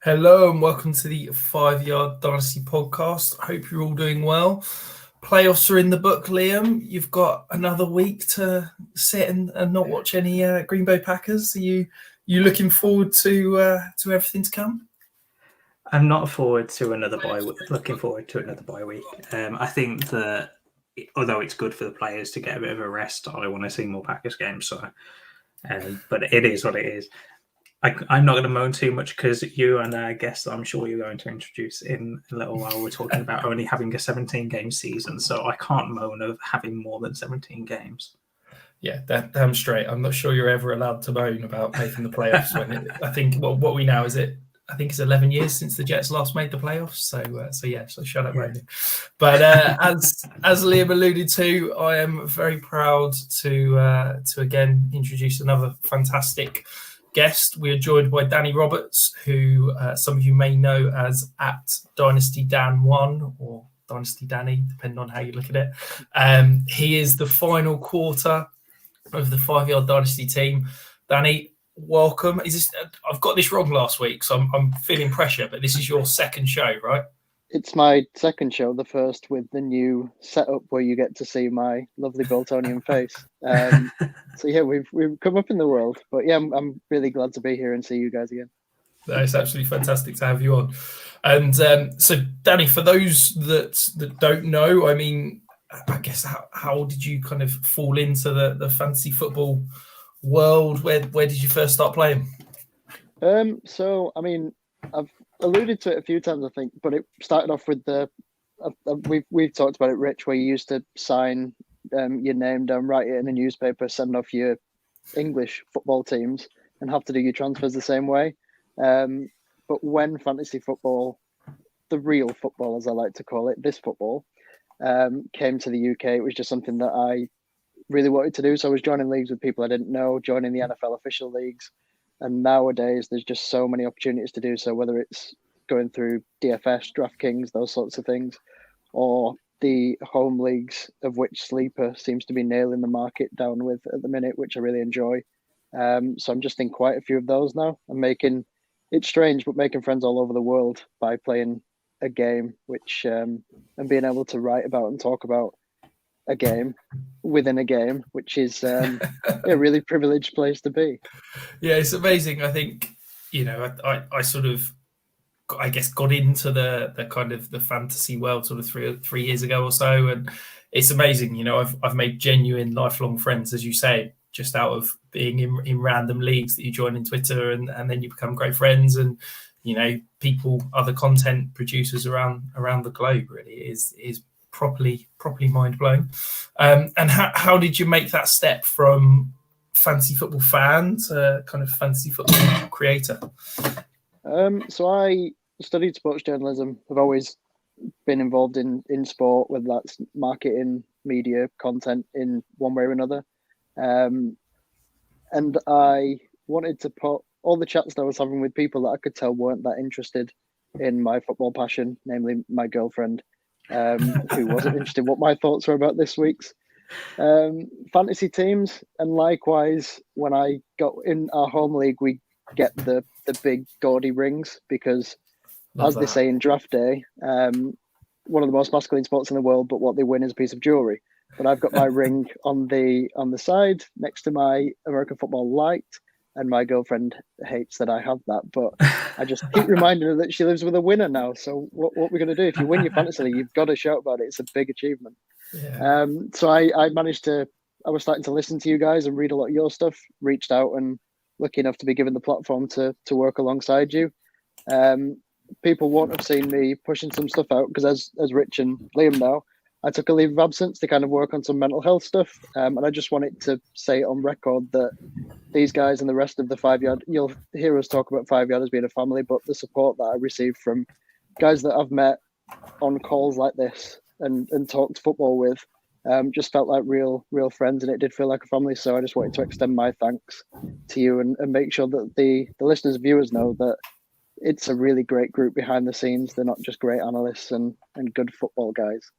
Hello and welcome to the 5 Yard Dynasty podcast. I hope you're all doing well. Playoffs are in the book, Liam. You've got another week to sit and not watch any Green Bay Packers. Are you looking forward to everything to come? I'm not looking forward to another bye week. I think that although it's good for the players to get a bit of a rest, I want to see more Packers games. So, but it is what it is. I'm not going to moan too much because you and a guest I'm sure you're going to introduce in a little while, we're talking about only having a 17-game season. So I can't moan of having more than 17 games. Yeah, damn straight. I'm not sure you're ever allowed to moan about making the playoffs. I think what we now is it. I think it's 11 years since the Jets last made the playoffs. So shut up, moaning. But as Liam alluded to, I am very proud to again introduce another fantastic guest. We are joined by Danny Roberts, who some of you may know as @DynastyDan1 or Dynasty Danny, depending on how you look at it. He is the final quarter of the 5 Yard Dynasty team. Danny, welcome. I've got this wrong last week, so I'm feeling pressure, but this is your second show, right? It's my second show, the first with the new setup where you get to see my lovely Boltonian face. So yeah, we've come up in the world, but yeah, I'm really glad to be here and see you guys again. It's absolutely fantastic to have you on. And so, Danny, for those that don't know, I mean, I guess how did you kind of fall into the fantasy football world? Where did you first start playing? So I mean, I've alluded to it a few times, I think, but it started off with we've talked about it, Rich, where you used to sign your name down, write it in a newspaper, send off your English football teams, and have to do your transfers the same way. But when fantasy football, the real football, as I like to call it, this football, came to the UK, it was just something that I really wanted to do. So I was joining leagues with people I didn't know, joining the NFL official leagues. And nowadays, there's just so many opportunities to do so, whether it's going through DFS, DraftKings, those sorts of things, or the home leagues, of which Sleeper seems to be nailing the market down with at the minute, which I really enjoy. So I'm just in quite a few of those now. It's strange, but making friends all over the world by playing a game, which and being able to write about and talk about a game within a game, which is a really privileged place to be. Yeah, it's amazing. I think, I sort of, I guess, got into the kind of the fantasy world sort of three years ago or so, and it's amazing. I've made genuine lifelong friends, as you say, just out of being in random leagues that you join in Twitter, and then you become great friends, and people, other content producers around the globe. Really, is properly mind blowing. And how did you make that step from fantasy football fan to kind of fantasy football creator? So I studied sports journalism. I've always been involved in sport, whether that's marketing, media, content in one way or another. And I wanted to put all the chats that I was having with people that I could tell weren't that interested in my football passion, namely my girlfriend, who wasn't interested in what my thoughts were about this week's fantasy teams. And likewise, when I got in our home league, we get the big gaudy rings because, they say in draft day, one of the most masculine sports in the world, but what they win is a piece of jewelry. But I've got my ring on the side next to my American football light, and my girlfriend hates that I have that. But I just keep reminding her that she lives with a winner now. So what we're going to do, if you win your fantasy league, you've got to shout about it. It's a big achievement. Yeah. So I was starting to listen to you guys and read a lot of your stuff, reached out and lucky enough to be given the platform to work alongside you. People won't have seen me pushing some stuff out because as Rich and Liam know, I took a leave of absence to kind of work on some mental health stuff. And I just wanted to say on record that these guys and the rest of the 5 Yard, you'll hear us talk about 5 Yard as being a family, but the support that I received from guys that I've met on calls like this and talked football with just felt like real friends, and it did feel like a family. So I just wanted to extend my thanks to you and make sure that the listeners, viewers know that it's a really great group behind the scenes. They're not just great analysts and good football guys.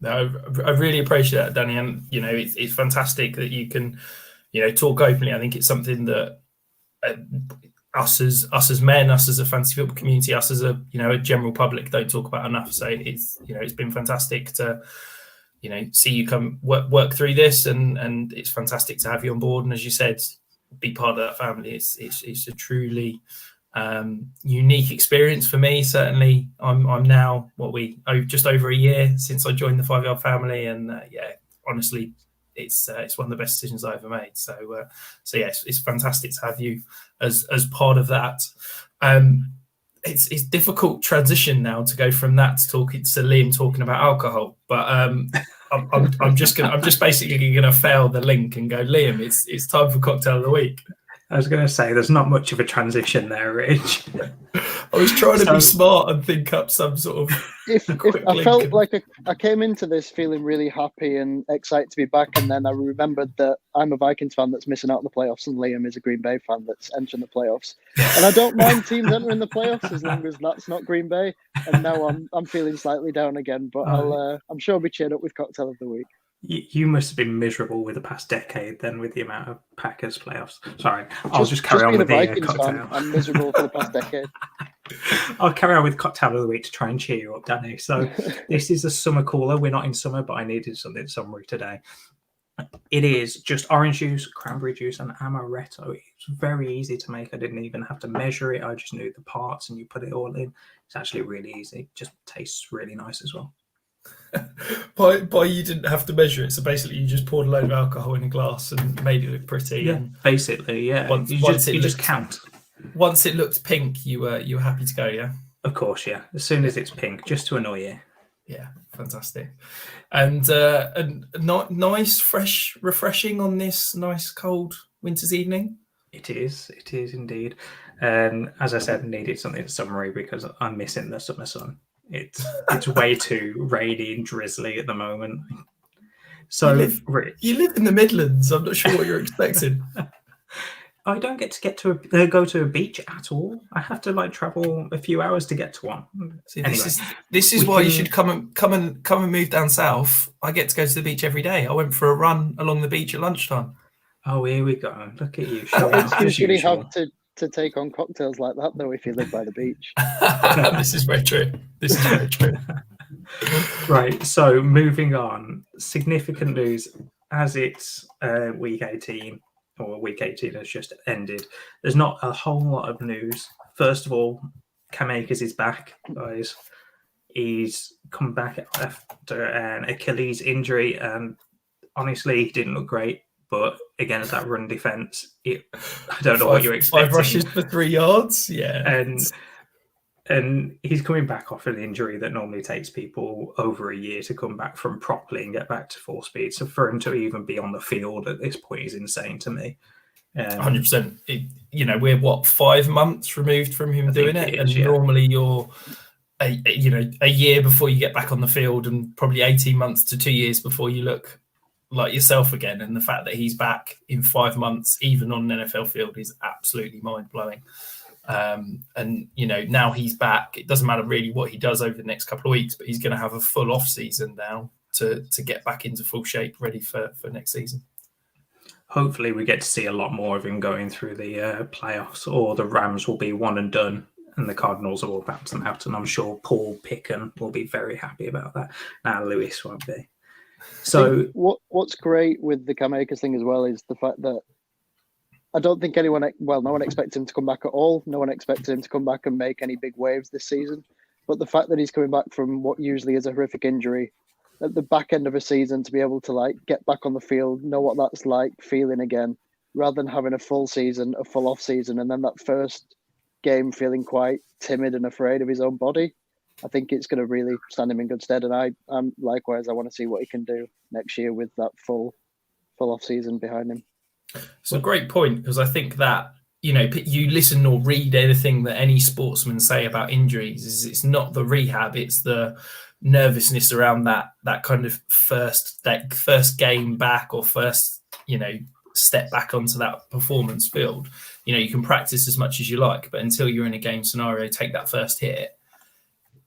No, I really appreciate that, Danny. And, it's fantastic that you can, talk openly. I think it's something that us as men, us as a fantasy football community, us as a general public don't talk about enough. So it's been fantastic to see you come work through this, and it's fantastic to have you on board. And as you said, be part of that family. It's a truly unique experience for me. Certainly, I'm now just over a year since I joined the 5 Yard family, and honestly, it's one of the best decisions I ever made. So yes, it's fantastic to have you as part of that. It's difficult transition now to go from that to Liam talking about alcohol, but I'm just basically gonna fail the link and go, Liam, it's time for cocktail of the week. I was going to say there's not much of a transition there, Rich. I was trying to be smart and think up some sort of. If I felt like I came into this feeling really happy and excited to be back, and then I remembered that I'm a Vikings fan that's missing out on the playoffs, and Liam is a Green Bay fan that's entering the playoffs. And I don't mind teams entering the playoffs as long as that's not Green Bay. And now I'm feeling slightly down again, but I'm sure I'll be cheered up with cocktail of the week. You must have been miserable with the past decade then, with the amount of Packers playoffs. Sorry, I'll just carry on with the cocktail. Fan, I'm miserable for the past decade. I'll carry on with cocktail of the week to try and cheer you up, Danny. So this is a summer cooler. We're not in summer, but I needed something summery today. It is just orange juice, cranberry juice, and amaretto. It's very easy to make. I didn't even have to measure it. I just knew the parts, and you put it all in. It's actually really easy. It just tastes really nice as well. By you didn't have to measure it, so basically you just poured a load of alcohol in a glass and made it look pretty. Yeah, and basically, yeah. Once you just count. Once it looked pink, you were happy to go, yeah. Of course, yeah. As soon as it's pink, just to annoy you. Yeah, fantastic, and not nice, fresh, refreshing on this nice cold winter's evening. It is indeed. As I said, I needed something summery because I'm missing the summer sun. It's way too rainy and drizzly at the moment. So you live in the Midlands. I'm not sure what you're expecting. I don't get to go to a beach at all. I have to travel a few hours to get to one. See, this is why you should come and move down south. I get to go to the beach every day. I went for a run along the beach at lunchtime. Oh, here we go. Look at you. It's usually hard to take on cocktails like that, though, if you live by the beach. This is very true. Right, so moving on. Significant news as it's week 18, or week 18 has just ended. There's not a whole lot of news. First of all, Cam Akers is back, guys. He's come back after an Achilles injury, and honestly, he didn't look great. But against that run defense, I don't know what you're expecting. 5 rushes for 3 yards, yeah. And he's coming back off an injury that normally takes people over a year to come back from properly and get back to full speed. So for him to even be on the field at this point is insane to me. 100%. We're 5 months removed from him doing it, and normally you're a year before you get back on the field, and probably 18 months to 2 years before you look like yourself again. And the fact that he's back in 5 months, even on an NFL field, is absolutely mind-blowing. And now he's back. It doesn't matter really what he does over the next couple of weeks, but he's going to have a full off season now to get back into full shape, ready for next season. Hopefully we get to see a lot more of him going through the playoffs, or the Rams will be one and done and the Cardinals will bounce them out. And I'm sure Paul Picken will be very happy about that. Now Lewis won't be. So what's great with the Cam Akers thing as well is the fact that I don't think no one expects him to come back at all. No one expected him to come back and make any big waves this season. But the fact that he's coming back from what usually is a horrific injury at the back end of a season to be able to get back on the field, know what that's like, feeling again, rather than having a full season, a full off season, and then that first game feeling quite timid and afraid of his own body. I think it's going to really stand him in good stead. And I'm likewise, I want to see what he can do next year with that full off season behind him. It's a great point, because I think that, you listen or read anything that any sportsman say about injuries, is it's not the rehab, it's the nervousness around that kind of first game back, or first, step back onto that performance field. You can practice as much as you like, but until you're in a game scenario, take that first hit,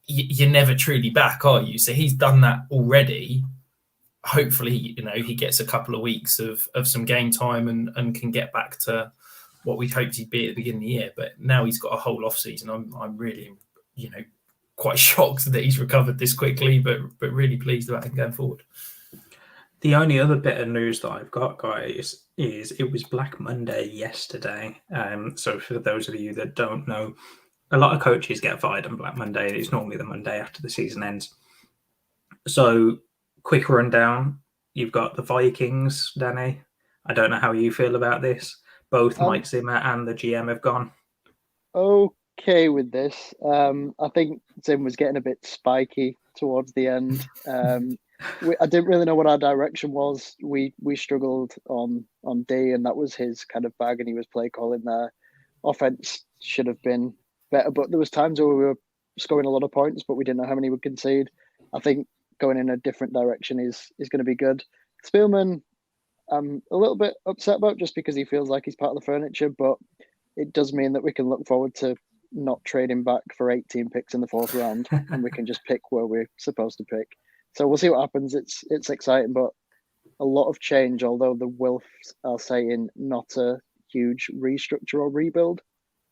you're never truly back, are you? So he's done that already. Hopefully, he gets a couple of weeks of some game time and can get back to what we'd hoped he'd be at the beginning of the year. But now he's got a whole off season. I'm really, quite shocked that he's recovered this quickly, but really pleased about him going forward. The only other bit of news that I've got, guys, is it was Black Monday yesterday. So for those of you that don't know, a lot of coaches get fired on Black Monday. It's normally the Monday after the season ends. So quick rundown. You've got the Vikings, Danny. I don't know how you feel about this. Both Mike Zimmer and the GM have gone. Okay with this. I think Zim was getting a bit spiky towards the end. I didn't really know what our direction was. We struggled on D, and that was his kind of bag, and he was play calling there. Offense should have been better, but there was times where we were scoring a lot of points, but we didn't know how many we would concede. I think going in a different direction is going to be good. Spielman, I'm a little bit upset about, just because he feels like he's part of the furniture, but it does mean that we can look forward to not trading back for 18 picks in the fourth round, and we can just pick where we're supposed to pick. So we'll see what happens. It's exciting, but a lot of change, although the Wilfs are saying not a huge restructure or rebuild.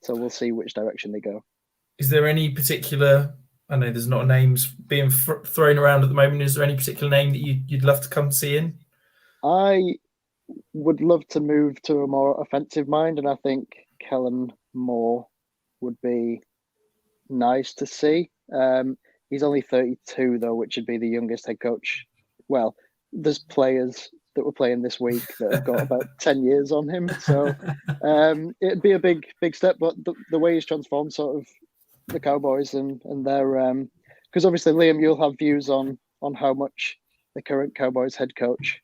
So we'll see which direction they go. Is there any particular, I know there's not names being thrown around at the moment, is there any particular name that you'd love to come see in? I would love to move to a more offensive mind, and I think Kellen Moore would be nice to see. He's only 32, though, which would be the youngest head coach. Well, there's players that were playing this week that have got about 10 years on him. So it'd be a big step. But the way he's transformed sort of the Cowboys and their... Because obviously, Liam, you'll have views on how much the current Cowboys head coach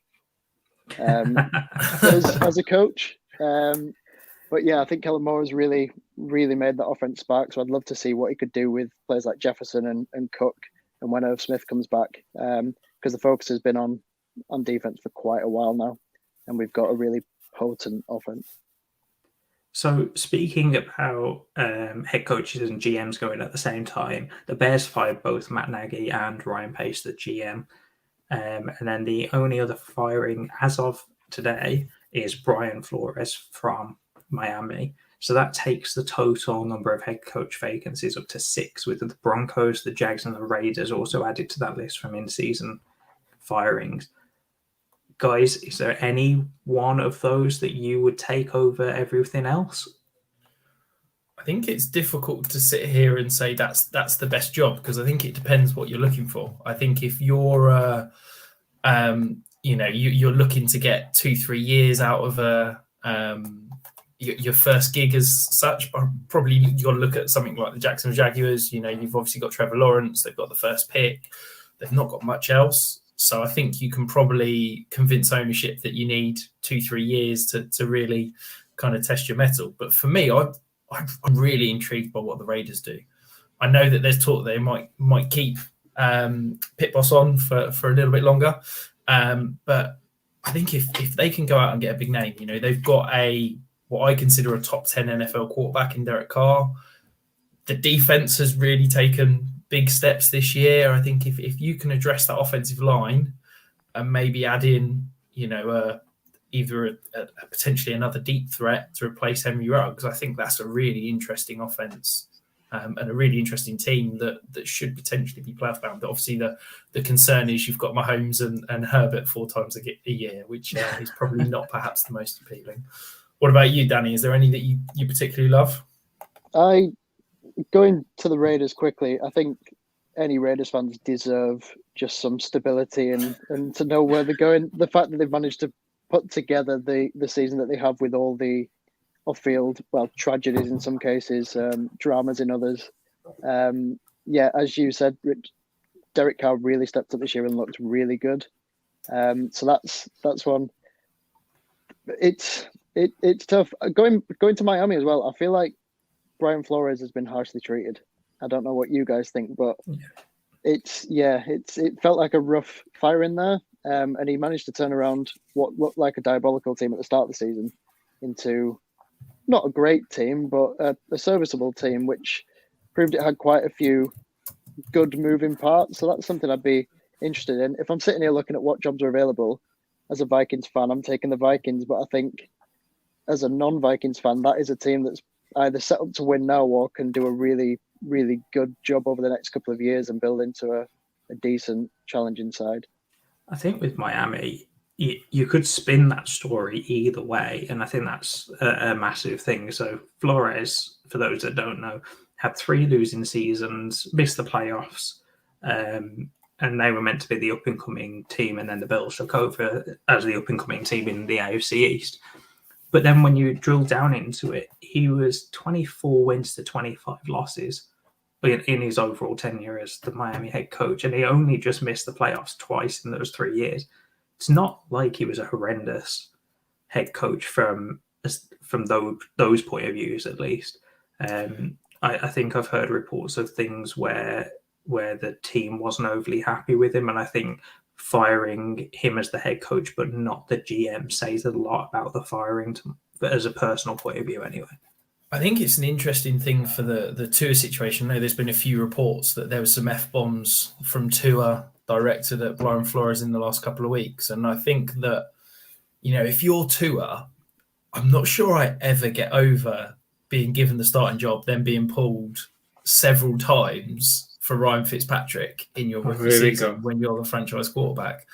as a coach. But yeah, I think Kellen Moore has really made that offense spark. So I'd love to see what he could do with players like Jefferson and Cook, and when Irv Smith comes back, because the focus has been on defense for quite a while now, and we've got a really potent offense. So speaking about head coaches and GMs going at the same time, the Bears fired both Matt Nagy and Ryan Pace, the GM. And then the only other firing as of today is Brian Flores from Miami. So that takes the total number of head coach vacancies up to 6, with the Broncos, the Jags, and the Raiders also added to that list from in-season firings. Guys, is there any one of those that you would take over everything else? I think it's difficult to sit here and say that's the best job, because I think it depends what you're looking for. I think if you're, you're looking to get 2-3 years out of your first gig as such, probably you got to look at something like the Jacksonville Jaguars. You've obviously got Trevor Lawrence. They've got the first pick. They've not got much else. So I think you can probably convince ownership that you need 2-3 years to really kind of test your mettle. But for me, I'm really intrigued by what the Raiders do. I know that there's talk they might keep Pit Boss on for a little bit longer. But I think if they can go out and get a big name, they've got what I consider a top 10 NFL quarterback in Derek Carr. The defense has really taken big steps this year. I think if you can address that offensive line and maybe add in, either a potentially another deep threat to replace Henry Ruggs, I think that's a really interesting offense and a really interesting team that should potentially be playoff bound. But obviously the concern is you've got Mahomes and Herbert 4 times a year, which is probably not perhaps the most appealing. What about you, Danny? Is there any that you particularly love? Going to the Raiders quickly, I think any Raiders fans deserve just some stability and to know where they're going. The fact that they've managed to put together the season that they have with all the off-field, tragedies in some cases, dramas in others, yeah, as you said, Derek Carr really stepped up this year and looked really good. So that's one. It's tough going to Miami as well. I feel like Brian Flores has been harshly treated. I don't know what you guys think, but it felt like a rough fire in there. And he managed to turn around what looked like a diabolical team at the start of the season into not a great team, but a serviceable team, which proved it had quite a few good moving parts. So that's something I'd be interested in. If I'm sitting here looking at what jobs are available as a Vikings fan, I'm taking the Vikings. But I think as a non-Vikings fan, that is a team that's either set up to win now or can do a really, really good job over the next couple of years and build into a decent, challenging side. I think with Miami, you could spin that story either way, and I think that's a massive thing. So Flores, for those that don't know, had 3 losing seasons, missed the playoffs, and they were meant to be the up-and-coming team, and then the Bills took over as the up-and-coming team in the AFC East. But then when you drill down into it, he was 24 wins to 25 losses in his overall tenure as the Miami head coach, and he only just missed the playoffs twice in those 3 years. It's not like he was a horrendous head coach from those point of views, at least. I think I've heard reports of things where the team wasn't overly happy with him, and I think firing him as the head coach but not the GM says a lot about the firing, but as a personal point of view anyway. I think it's an interesting thing for the Tua situation. I know there's been a few reports that there were some F-bombs from Tua directed at Brian Flores in the last couple of weeks. And I think that, if you're Tua, I'm not sure I ever get over being given the starting job, then being pulled several times for Ryan Fitzpatrick in your rookie season when you're the franchise quarterback.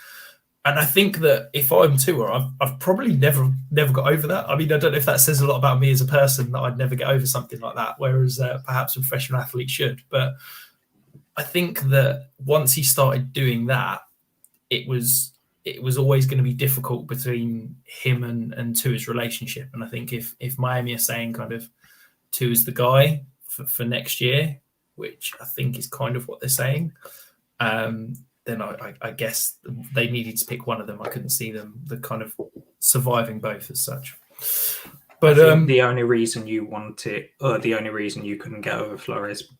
And I think that if I'm Tua, I've probably never got over that. I mean, I don't know if that says a lot about me as a person that I'd never get over something like that, whereas perhaps a professional athlete should. But I think that once he started doing that, it was always going to be difficult between him and Tua's relationship. And I think if Miami are saying kind of Tua's the guy for next year, which I think is kind of what they're saying, then I guess they needed to pick one of them. I couldn't see them the kind of surviving both as such. But I think the only reason you want it, or the only reason you couldn't get over Flores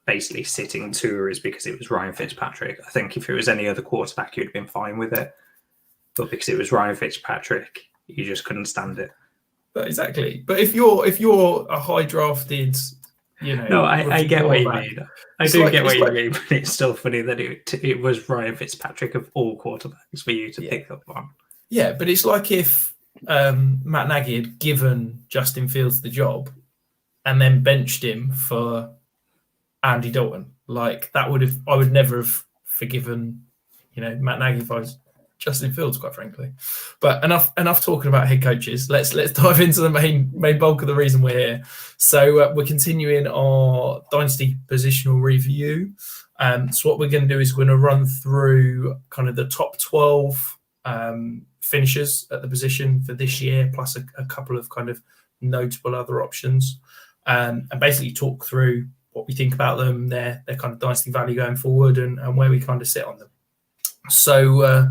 basically sitting Tua is because it was Ryan Fitzpatrick. I think if it was any other quarterback, you'd have been fine with it. But because it was Ryan Fitzpatrick, you just couldn't stand it. But exactly. But if you're a high drafted, no, I get what you mean. I do get what you mean, but it's still funny that it was Ryan Fitzpatrick of all quarterbacks for you to pick up on. Yeah, but it's like if Matt Nagy had given Justin Fields the job and then benched him for Andy Dalton. Like I would never have forgiven, Matt Nagy if I was Justin Fields, quite frankly. But enough talking about head coaches. Let's dive into the main bulk of the reason we're here. So we're continuing our Dynasty positional review. So what we're going to do is we're going to run through kind of the top 12 finishers at the position for this year, plus a couple of kind of notable other options, and basically talk through what we think about them, their kind of Dynasty value going forward, and where we kind of sit on them. So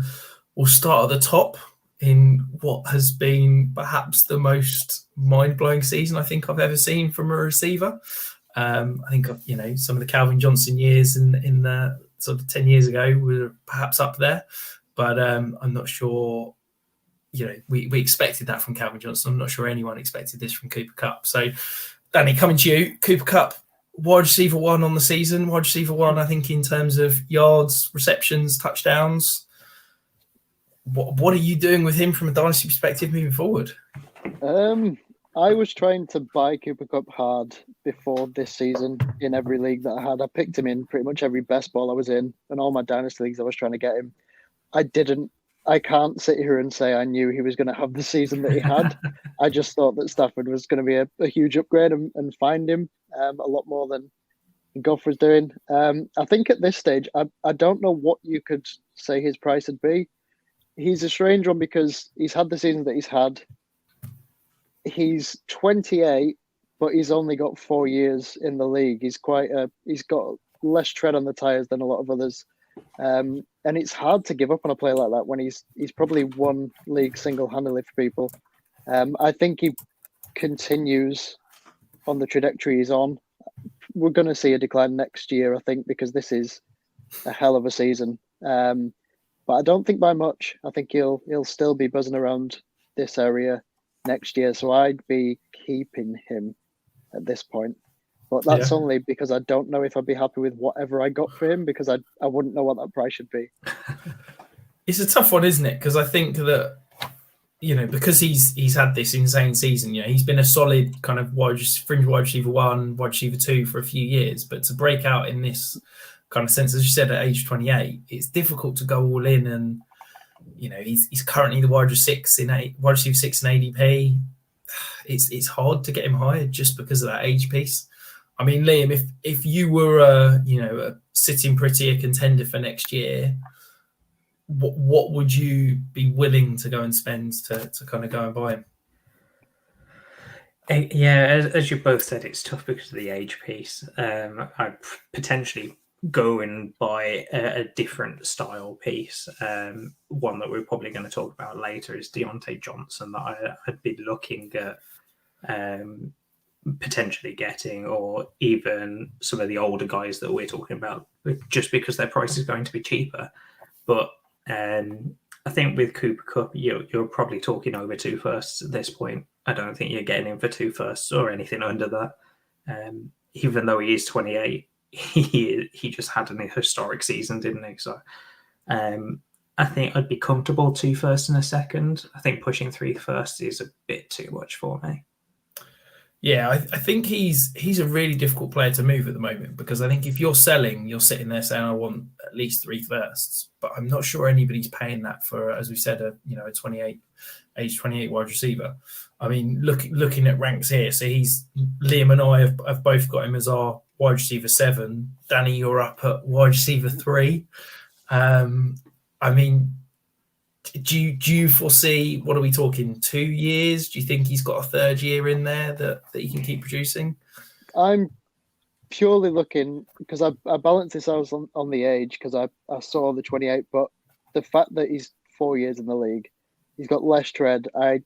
we'll start at the top in what has been perhaps the most mind-blowing season I think I've ever seen from a receiver. I think some of the Calvin Johnson years in the sort of 10 years ago were perhaps up there, but I'm not sure. We expected that from Calvin Johnson. I'm not sure anyone expected this from Cooper Kupp. So, Danny, coming to you, Cooper Kupp, wide receiver 1 on the season. Wide receiver 1, I think, in terms of yards, receptions, touchdowns. What are you doing with him from a Dynasty perspective moving forward? I was trying to buy Cooper Kupp hard before this season in every league that I had. I picked him in pretty much every best ball I was in, and all my Dynasty leagues I was trying to get him. I can't sit here and say I knew he was going to have the season that he had. I just thought that Stafford was going to be a huge upgrade and find him a lot more than Goff was doing. I think at this stage, I don't know what you could say his price would be. He's a strange one because he's had the season that he's had. He's 28, but he's only got 4 years in the league. He's got less tread on the tires than a lot of others. And it's hard to give up on a player like that when he's probably won league single-handedly for people. I think he continues on the trajectory he's on. We're going to see a decline next year, I think, because this is a hell of a season. But I don't think by much. I think he'll still be buzzing around this area next year. So I'd be keeping him at this point. But that's only because I don't know if I'd be happy with whatever I got for him, because I wouldn't know what that price should be. It's a tough one, isn't it? Because I think that, because he's had this insane season, he's been a solid kind of fringe wide receiver 1, wide receiver 2 for a few years. But to break out in this kind of sense, as you said, at age 28, it's difficult to go all in. And, he's currently the wide receiver 6 in ADP. It's hard to get him higher just because of that age piece. I mean, Liam, if you were a sitting pretty a contender for next year, what would you be willing to go and spend to kind of go and buy him? Yeah, as you both said, it's tough because of the age piece. I'd potentially go and buy a different style piece. One that we're probably going to talk about later is Deontay Johnson that I'd be looking at potentially getting, or even some of the older guys that we're talking about, just because their price is going to be cheaper. But I think with Cooper Kupp, you're probably talking over 2 firsts at this point. I don't think you're getting him for 2 firsts or anything under that. Even though he is 28, he just had an historic season, didn't he? So I think I'd be comfortable 2 firsts and a second. I think pushing 3 firsts is a bit too much for me. Yeah, I think he's a really difficult player to move at the moment, because I think if you're selling, you're sitting there saying, I want at least 3 firsts. But I'm not sure anybody's paying that for, as we said, a age 28 wide receiver. I mean, looking at ranks here, so Liam and I have both got him as our wide receiver 7. Danny, you're up at wide receiver 3. I mean, do you foresee, what are we talking, 2 years? Do you think he's got a 3rd year in there that he can keep producing? I'm purely looking, because I balanced this out on the age, because I saw the 28, but the fact that he's 4 years in the league, he's got less tread. I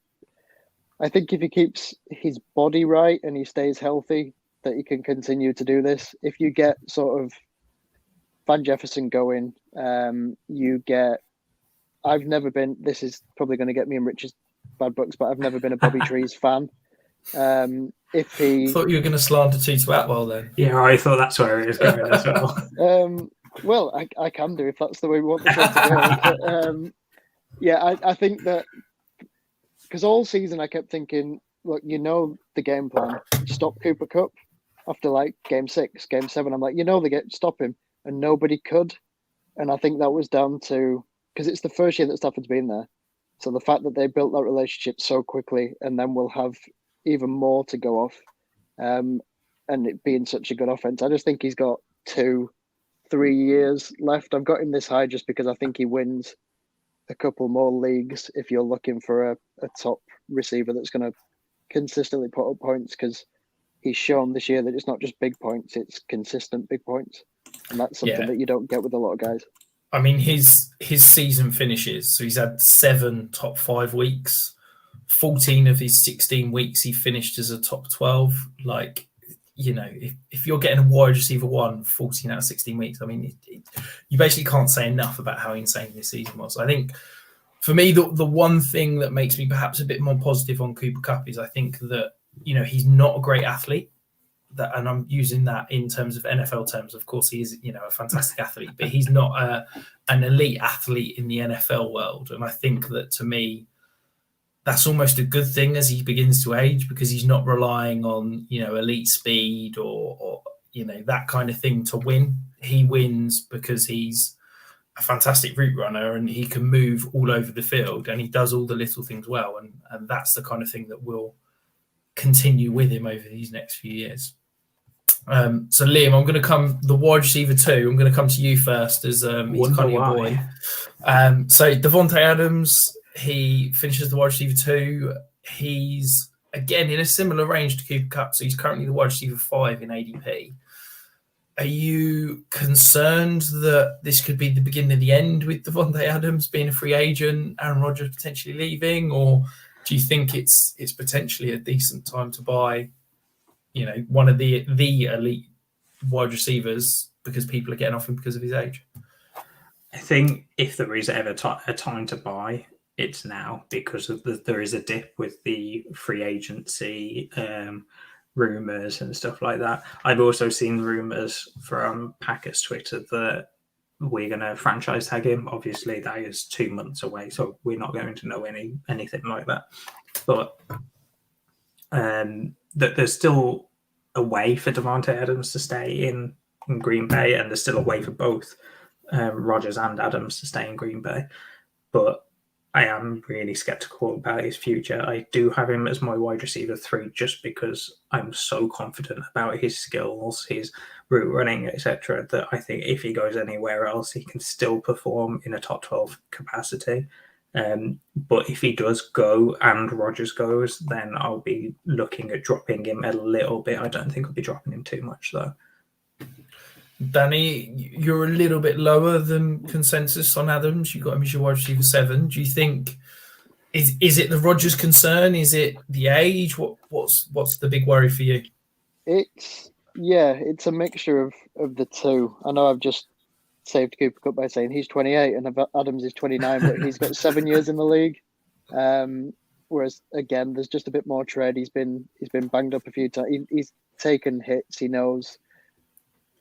think if he keeps his body right and he stays healthy, that he can continue to do this. If you get sort of Van Jefferson going, you get... I've never been... This is probably going to get me in Rich's bad books, but I've never been a Bobby Trees fan. If he... I thought you were going to slander Tutu Atwell then. Yeah, I thought that's where it was going as well. Well, I can do if that's the way we want the show to go. But, yeah, I think that... Because all season I kept thinking, look, the game plan. Stop Cooper Kupp after like game 6, game 7. I'm like, stop him. And nobody could. And I think that was down to... Because it's the first year that Stafford's been there. So the fact that they built that relationship so quickly, and then we'll have even more to go off, and it being such a good offense, I just think he's got 2-3 years left. I've got him this high just because I think he wins a couple more leagues if you're looking for a top receiver that's going to consistently put up points, because he's shown this year that it's not just big points, it's consistent big points. And that's something that you don't get with a lot of guys. I mean, his season finishes, so he's had 7 top 5 weeks. 14 of his 16 weeks he finished as a top 12. Like, if you're getting a wide receiver 1 14 out of 16 weeks, I mean, you basically can't say enough about how insane this season was. I think for me, the one thing that makes me perhaps a bit more positive on Cooper Kupp is I think that, he's not a great athlete. And I'm using that in terms of NFL terms. Of course, he is, a fantastic athlete, but he's not an elite athlete in the NFL world. And I think that, to me, that's almost a good thing as he begins to age, because he's not relying on, elite speed or that kind of thing to win. He wins because he's a fantastic route runner and he can move all over the field and he does all the little things well. And that's the kind of thing that will continue with him over these next few years. So Liam, I'm going to come the wide receiver 2. I'm going to come to you first as he's kind of your boy. So Devonta Adams, he finishes the wide receiver 2. He's again, in a similar range to Cooper Kupp. So he's currently the wide receiver 5 in ADP. Are you concerned that this could be the beginning of the end with Devonta Adams being a free agent, Aaron Rodgers potentially leaving, or do you think it's potentially a decent time to buy, one of the elite wide receivers because people are getting off him because of his age? I think if there is ever a time to buy, it's now, because there is a dip with the free agency rumors and stuff like that. I've also seen rumors from Packers Twitter that we're going to franchise tag him. Obviously, that is 2 months away, so we're not going to know anything like that. But that there's still a way for Devonta Adams to stay in Green Bay, and there's still a way for both Rodgers and Adams to stay in Green Bay. But I am really skeptical about his future. I do have him as my wide receiver 3 just because I'm so confident about his skills, his route running, etc., that I think if he goes anywhere else, he can still perform in a top 12 capacity. But if he does go and Rodgers goes, then I'll be looking at dropping him a little bit. I don't think I'll be dropping him too much, though. Danny, you're a little bit lower than consensus on Adams. You got him as your wide receiver 7. Do you think is it the Rodgers concern? Is it the age? What's the big worry for you? It's a mixture of the two. I know I've just saved Cooper Kupp by saying he's 28 and Adams is 29, but he's got 7 years in the league. Whereas again, there's just a bit more tread. He's been banged up a few times. He's taken hits. He knows.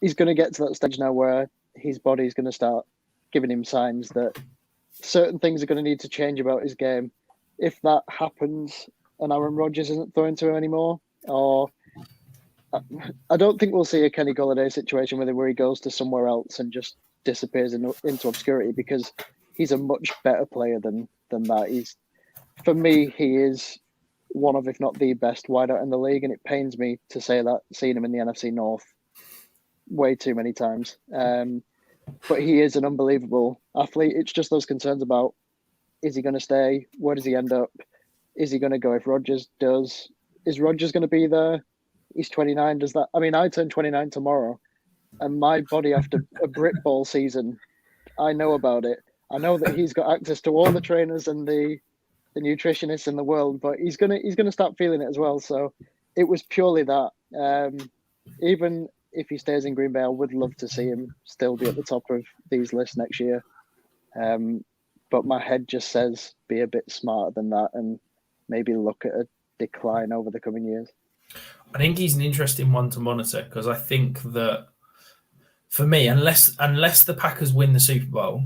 He's going to get to that stage now where his body's going to start giving him signs that certain things are going to need to change about his game. If that happens and Aaron Rodgers isn't throwing to him anymore, or I don't think we'll see a Kenny Golladay situation where he goes to somewhere else and just disappears into obscurity, because he's a much better player than that. For me, he is one of, if not the best wideout in the league, and it pains me to say that, seeing him in the NFC North way too many times. But he is an unbelievable athlete. It's just those concerns about, is he going to stay? Where does he end up? Is he going to go if Rodgers does? Is Rodgers going to be there? He's 29. Does that? I mean, I turn 29 tomorrow, and my body after a Brit Ball season, I know about it. I know that he's got access to all the trainers and the nutritionists in the world, but he's gonna start feeling it as well. So it was purely that. Even if he stays in Green Bay, I would love to see him still be at the top of these lists next year. But my head just says be a bit smarter than that and maybe look at a decline over the coming years. I think he's an interesting one to monitor, because I think that for me, unless the Packers win the Super Bowl,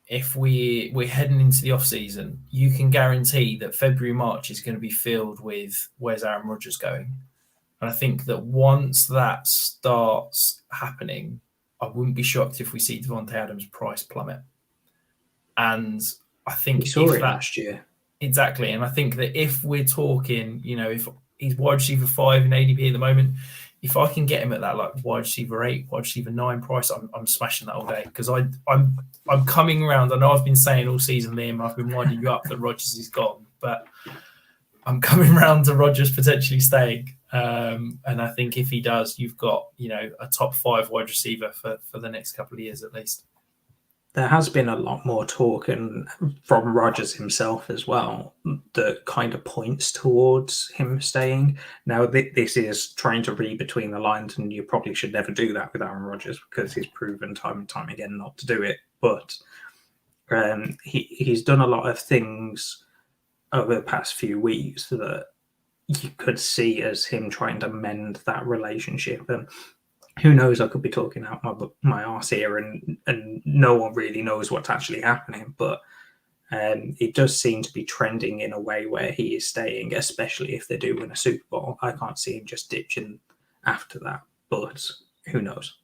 if we're heading into the offseason, you can guarantee that February, March is going to be filled with where's Aaron Rodgers going. And I think that once that starts happening, I wouldn't be shocked if we see Devonta Adams' price plummet. And I think we saw it last year. Exactly. And I think that if we're talking, if he's wide receiver 5 in ADP at the moment, if I can get him at that like wide receiver 8, wide receiver 9 price, I'm smashing that all day, because I'm coming around. I know I've been saying all season, Liam, I've been winding you up that Rodgers is gone, but I'm coming around to Rodgers potentially staying. And I think if he does, you've got, a top 5 wide receiver for the next couple of years at least. There has been a lot more talk, and from Rodgers himself as well, that kind of points towards him staying. Now, this is trying to read between the lines, and you probably should never do that with Aaron Rodgers, because he's proven time and time again not to do it. But he's done a lot of things over the past few weeks that you could see as him trying to mend that relationship. And who knows, I could be talking out my arse here, and no one really knows what's actually happening. But it does seem to be trending in a way where he is staying, especially if they do win a Super Bowl. I can't see him just ditching after that, but who knows?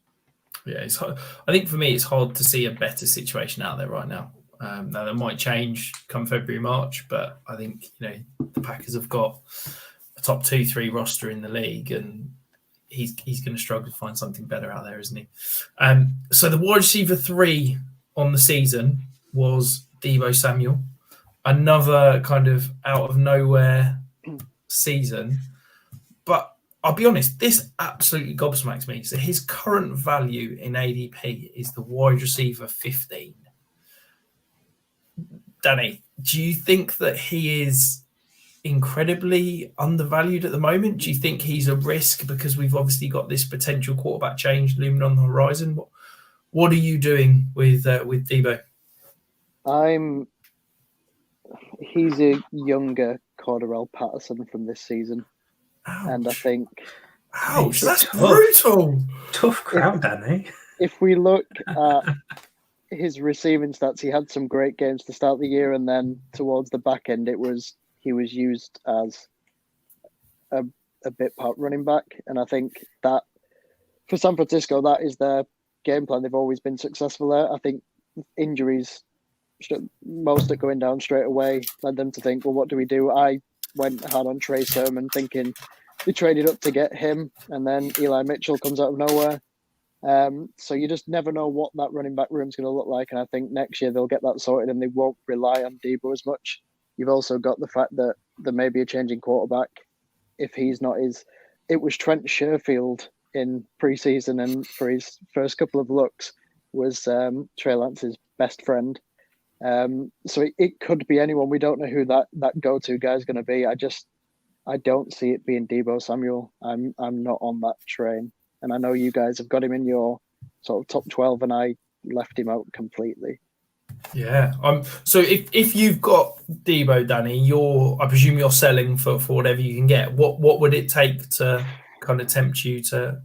Yeah, it's hard. I think for me, it's hard to see a better situation out there right now. Now, that might change come February, March, but I think, the Packers have got a top 2-3 roster in the league, and he's going to struggle to find something better out there, isn't he? So the wide receiver 3 on the season was Debo Samuel, another kind of out of nowhere season. But I'll be honest, this absolutely gobsmacks me. So his current value in ADP is the wide receiver 15. Danny, do you think that he is incredibly undervalued at the moment? Do you think he's a risk because we've obviously got this potential quarterback change looming on the horizon? What are you doing with Debo? He's a younger Cordarrelle Patterson from this season. Ouch. And I think... Ouch, that's brutal. Tough crowd, Danny. If we look at his receiving stats, he had some great games to start the year, and then towards the back end, he was used as a bit part running back. And I think that for San Francisco, that is their game plan. They've always been successful there. I think injuries, most are going down straight away, led them to think, well, what do we do? I went hard on Trey Sermon, thinking they traded up to get him, and then Eli Mitchell comes out of nowhere. So you just never know what that running back room is going to look like. And I think next year they'll get that sorted and they won't rely on Debo as much. You've also got the fact that there may be a changing quarterback. If he's not it was Trent Sherfield in preseason, and for his first couple of looks was Trey Lance's best friend. So it could be anyone. We don't know who that go-to guy is going to be. I don't see it being Debo Samuel. I'm not on that train. And I know you guys have got him in your sort of top 12, and I left him out completely. Yeah. So if you've got Debo, Danny, I presume you're selling for whatever you can get. What would it take to kind of tempt you to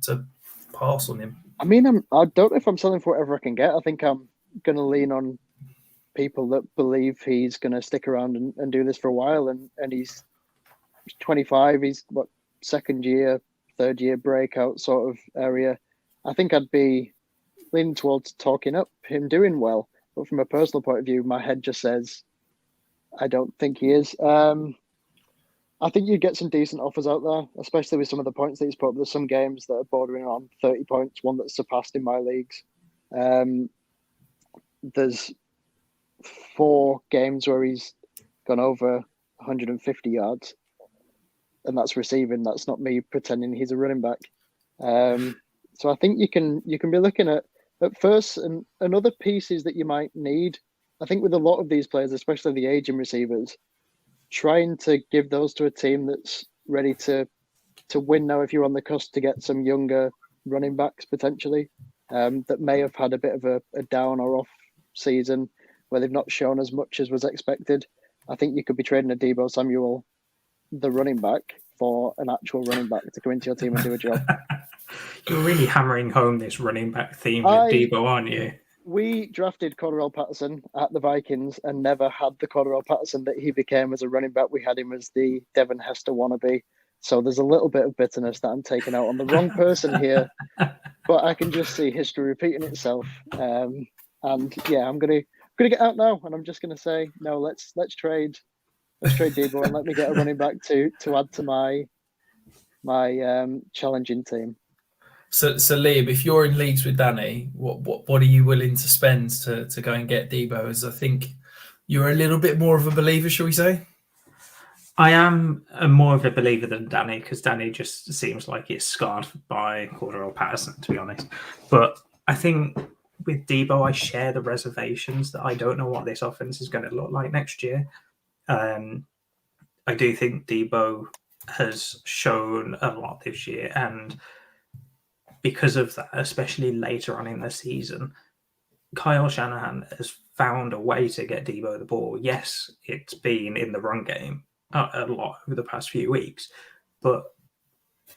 pass on him? I mean, I don't know if I'm selling for whatever I can get. I think I'm going to lean on people that believe he's going to stick around and do this for a while. And he's 25. He's second year, third year breakout sort of area. I think I'd be leaning towards talking up him doing well. But from a personal point of view, my head just says I don't think he is. I think you'd get some decent offers out there, especially with some of the points that he's put up. There's some games that are bordering on 30 points, one that's surpassed in my leagues. There's 4 games where he's gone over 150 yards, and that's receiving. That's not me pretending he's a running back. So I think you can be looking at first and other pieces that you might need. I think with a lot of these players, especially the aging receivers, trying to give those to a team that's ready to win now if you're on the cusp to get some younger running backs potentially that may have had a bit of a down or off season where they've not shown as much as was expected. I think you could be trading a Debo Samuel, the running back, for an actual running back to come into your team and do a job. You're really hammering home this running back theme with Debo, aren't you? We drafted Cordarrelle Patterson at the Vikings and never had the Cordarrelle Patterson that he became as a running back. We had him as the Devin Hester wannabe. So there's a little bit of bitterness that I'm taking out on the wrong person here. But I can just see history repeating itself. And yeah, I'm gonna get out now, and I'm just gonna say no. Let's trade Debo and let me get a running back to add to my challenging team. So Liam, if you're in leagues with Danny, what are you willing to spend to go and get Debo? As I think you're a little bit more of a believer, shall we say? I am more of a believer than Danny, because Danny just seems like he's scarred by Cordarrelle Patterson, to be honest. But I think with Debo, I share the reservations that I don't know what this offense is going to look like next year. I do think Debo has shown a lot this year, and because of that, especially later on in the season, Kyle Shanahan has found a way to get Debo the ball. Yes, it's been in the run game a lot over the past few weeks, but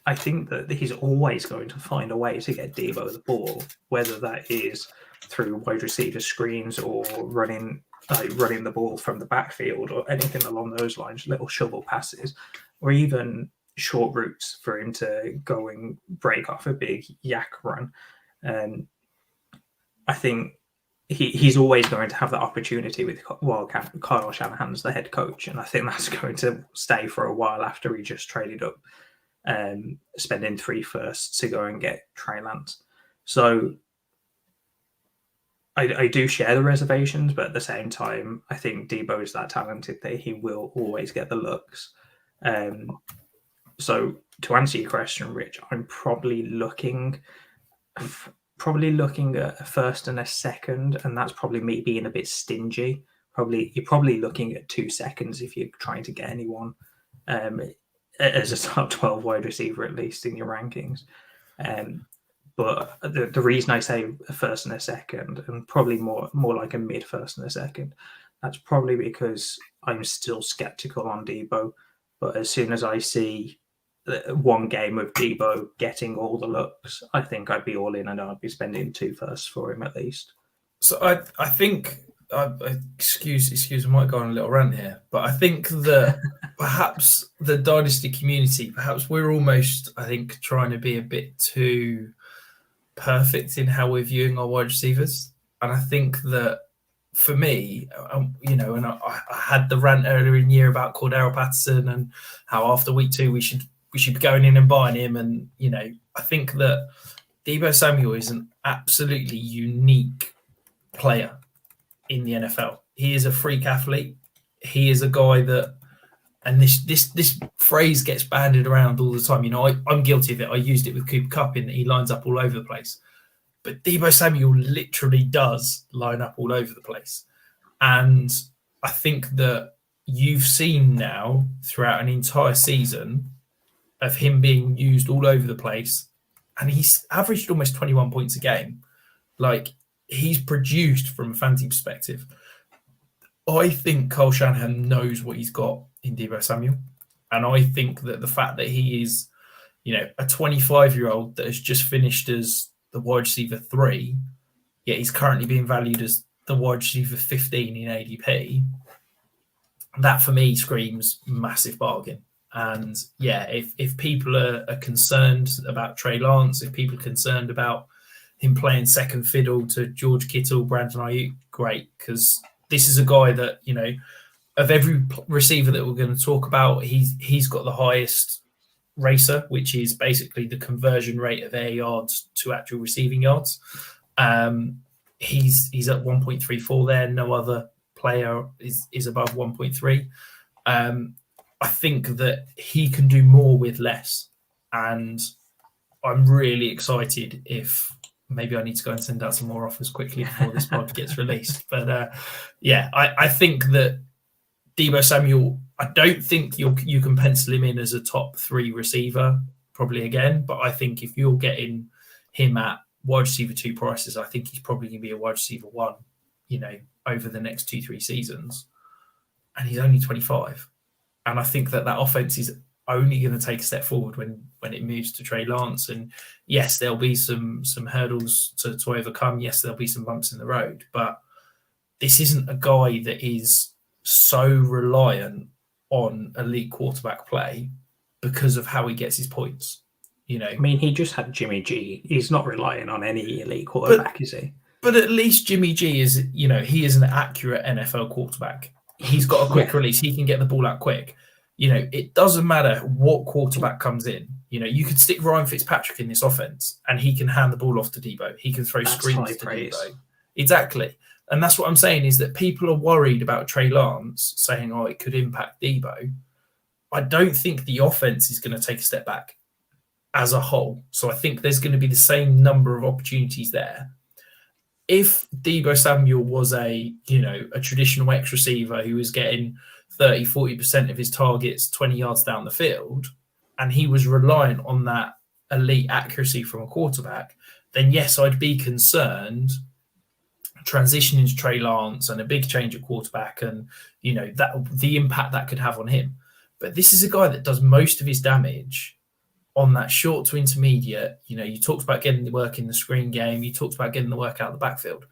I think that he's always going to find a way to get Debo the ball, whether that is through wide receiver screens or running the ball from the backfield or anything along those lines, little shovel passes, or even short routes for him to go and break off a big yak run. I think he's always going to have that opportunity with Kyle Shanahan's the head coach, and I think that's going to stay for a while after he just traded up, spending 3 firsts to go and get Trey Lance. So I do share the reservations, but at the same time, I think Debo is that talented that he will always get the looks. So to answer your question, Rich, I'm probably looking at a first and a second, and that's probably me being a bit stingy. You're probably looking at 2 seconds if you're trying to get anyone as a top 12 wide receiver, at least in your rankings. But the reason I say a first and a second, and probably more like a mid first and a second, that's probably because I'm still skeptical on Debo. But as soon as I see one game of Debo getting all the looks, I think I'd be all in, and I'd be spending 2 firsts for him at least. So I think, excuse, I might go on a little rant here, but I think that perhaps the Dynasty community, perhaps we're almost, I think, trying to be a bit too perfect in how we're viewing our wide receivers. And I think that for me, and I had the rant earlier in the year about Cordero Patterson and how after week 2 we should be going in and buying him. And, I think that Debo Samuel is an absolutely unique player in the NFL. He is a freak athlete. He is a guy that, and this phrase gets bandied around all the time. I'm guilty of it. I used it with Cooper Kupp in that he lines up all over the place. But Devo Samuel literally does line up all over the place. And I think that you've seen now throughout an entire season of him being used all over the place. And he's averaged almost 21 points a game. Like, he's produced from a fantasy perspective. I think Kyle Shanahan knows what he's got in Devo Samuel. And I think that the fact that he is, a 25-year-old that has just finished as the wide receiver 3, yet he's currently being valued as the wide receiver 15 in ADP, that for me screams massive bargain. And if people are concerned about Trey Lance, if people are concerned about him playing second fiddle to George Kittle, Brandon Ayuk, great, because this is a guy that, of every receiver that we're going to talk about, he's got the highest racer, which is basically the conversion rate of air yards to actual receiving yards. He's at 1.34 there. No other player is above 1.3. I think that he can do more with less. And I'm really excited if maybe I need to go and send out some more offers quickly before this pod gets released. But I think that Debo Samuel, I don't think you can pencil him in as a top 3 receiver probably again. But I think if you're getting him at wide receiver 2 prices, I think he's probably going to be a wide receiver 1, over the next 2-3 seasons. And he's only 25. And I think that offense is only going to take a step forward when it moves to Trey Lance. And yes, there'll be some hurdles to overcome. Yes, there'll be some bumps in the road. But this isn't a guy that is so reliant on elite quarterback play because of how he gets his points. I mean, he just had Jimmy G. He's not relying on any elite quarterback, is he? But at least Jimmy G is, he is an accurate NFL quarterback. He's got a quick release. He can get the ball out quick. It doesn't matter what quarterback comes in. You could stick Ryan Fitzpatrick in this offense and he can hand the ball off to Debo. He can throw screens to Debo. Exactly. And that's what I'm saying is that people are worried about Trey Lance saying, it could impact Debo. I don't think the offense is going to take a step back as a whole. So I think there's going to be the same number of opportunities there. If Debo Samuel was a traditional X receiver who was getting 30-40% of his targets 20 yards down the field, and he was reliant on that elite accuracy from a quarterback, then yes, I'd be concerned transitioning to Trey Lance and a big change of quarterback and, that the impact that could have on him. But this is a guy that does most of his damage on that short to intermediate. You talked about getting the work in the screen game. You talked about getting the work out of the backfield.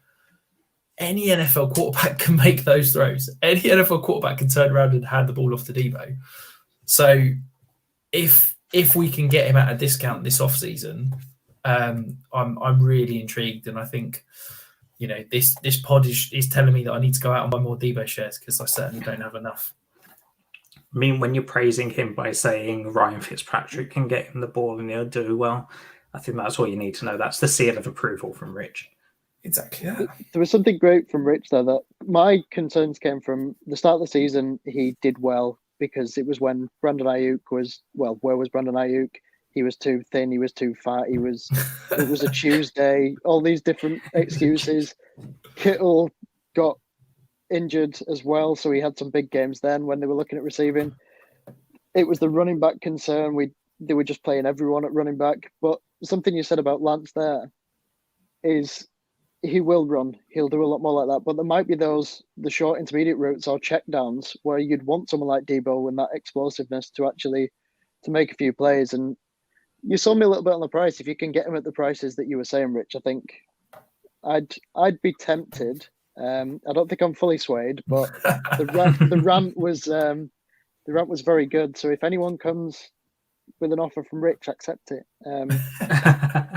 Any NFL quarterback can make those throws. Any NFL quarterback can turn around and hand the ball off to Debo. So if we can get him at a discount this offseason, I'm really intrigued. And I think, this pod is telling me that I need to go out and buy more Debo shares because I certainly don't have enough. I mean, when you're praising him by saying Ryan Fitzpatrick can get him the ball and he'll do well, I think that's all you need to know. That's the seal of approval from Rich. Exactly that. There was something great from Rich there that my concerns came from the start of the season. He did well because it was when Brandon Ayuk where was Brandon Ayuk? He was too thin, he was too fat, it was a Tuesday, all these different excuses. Kittle got injured as well, so he had some big games then when they were looking at receiving. It was the running back concern. They were just playing everyone at running back. But something you said about Lance there is he will run. He'll do a lot more like that. But there might be the short intermediate routes or checkdowns where you'd want someone like Debo and that explosiveness to make a few plays. And you sold me a little bit on the price. If you can get him at the prices that you were saying, Rich, I think I'd be tempted. I don't think I'm fully swayed, but the rant was very good. So if anyone comes with an offer from Rich, accept it.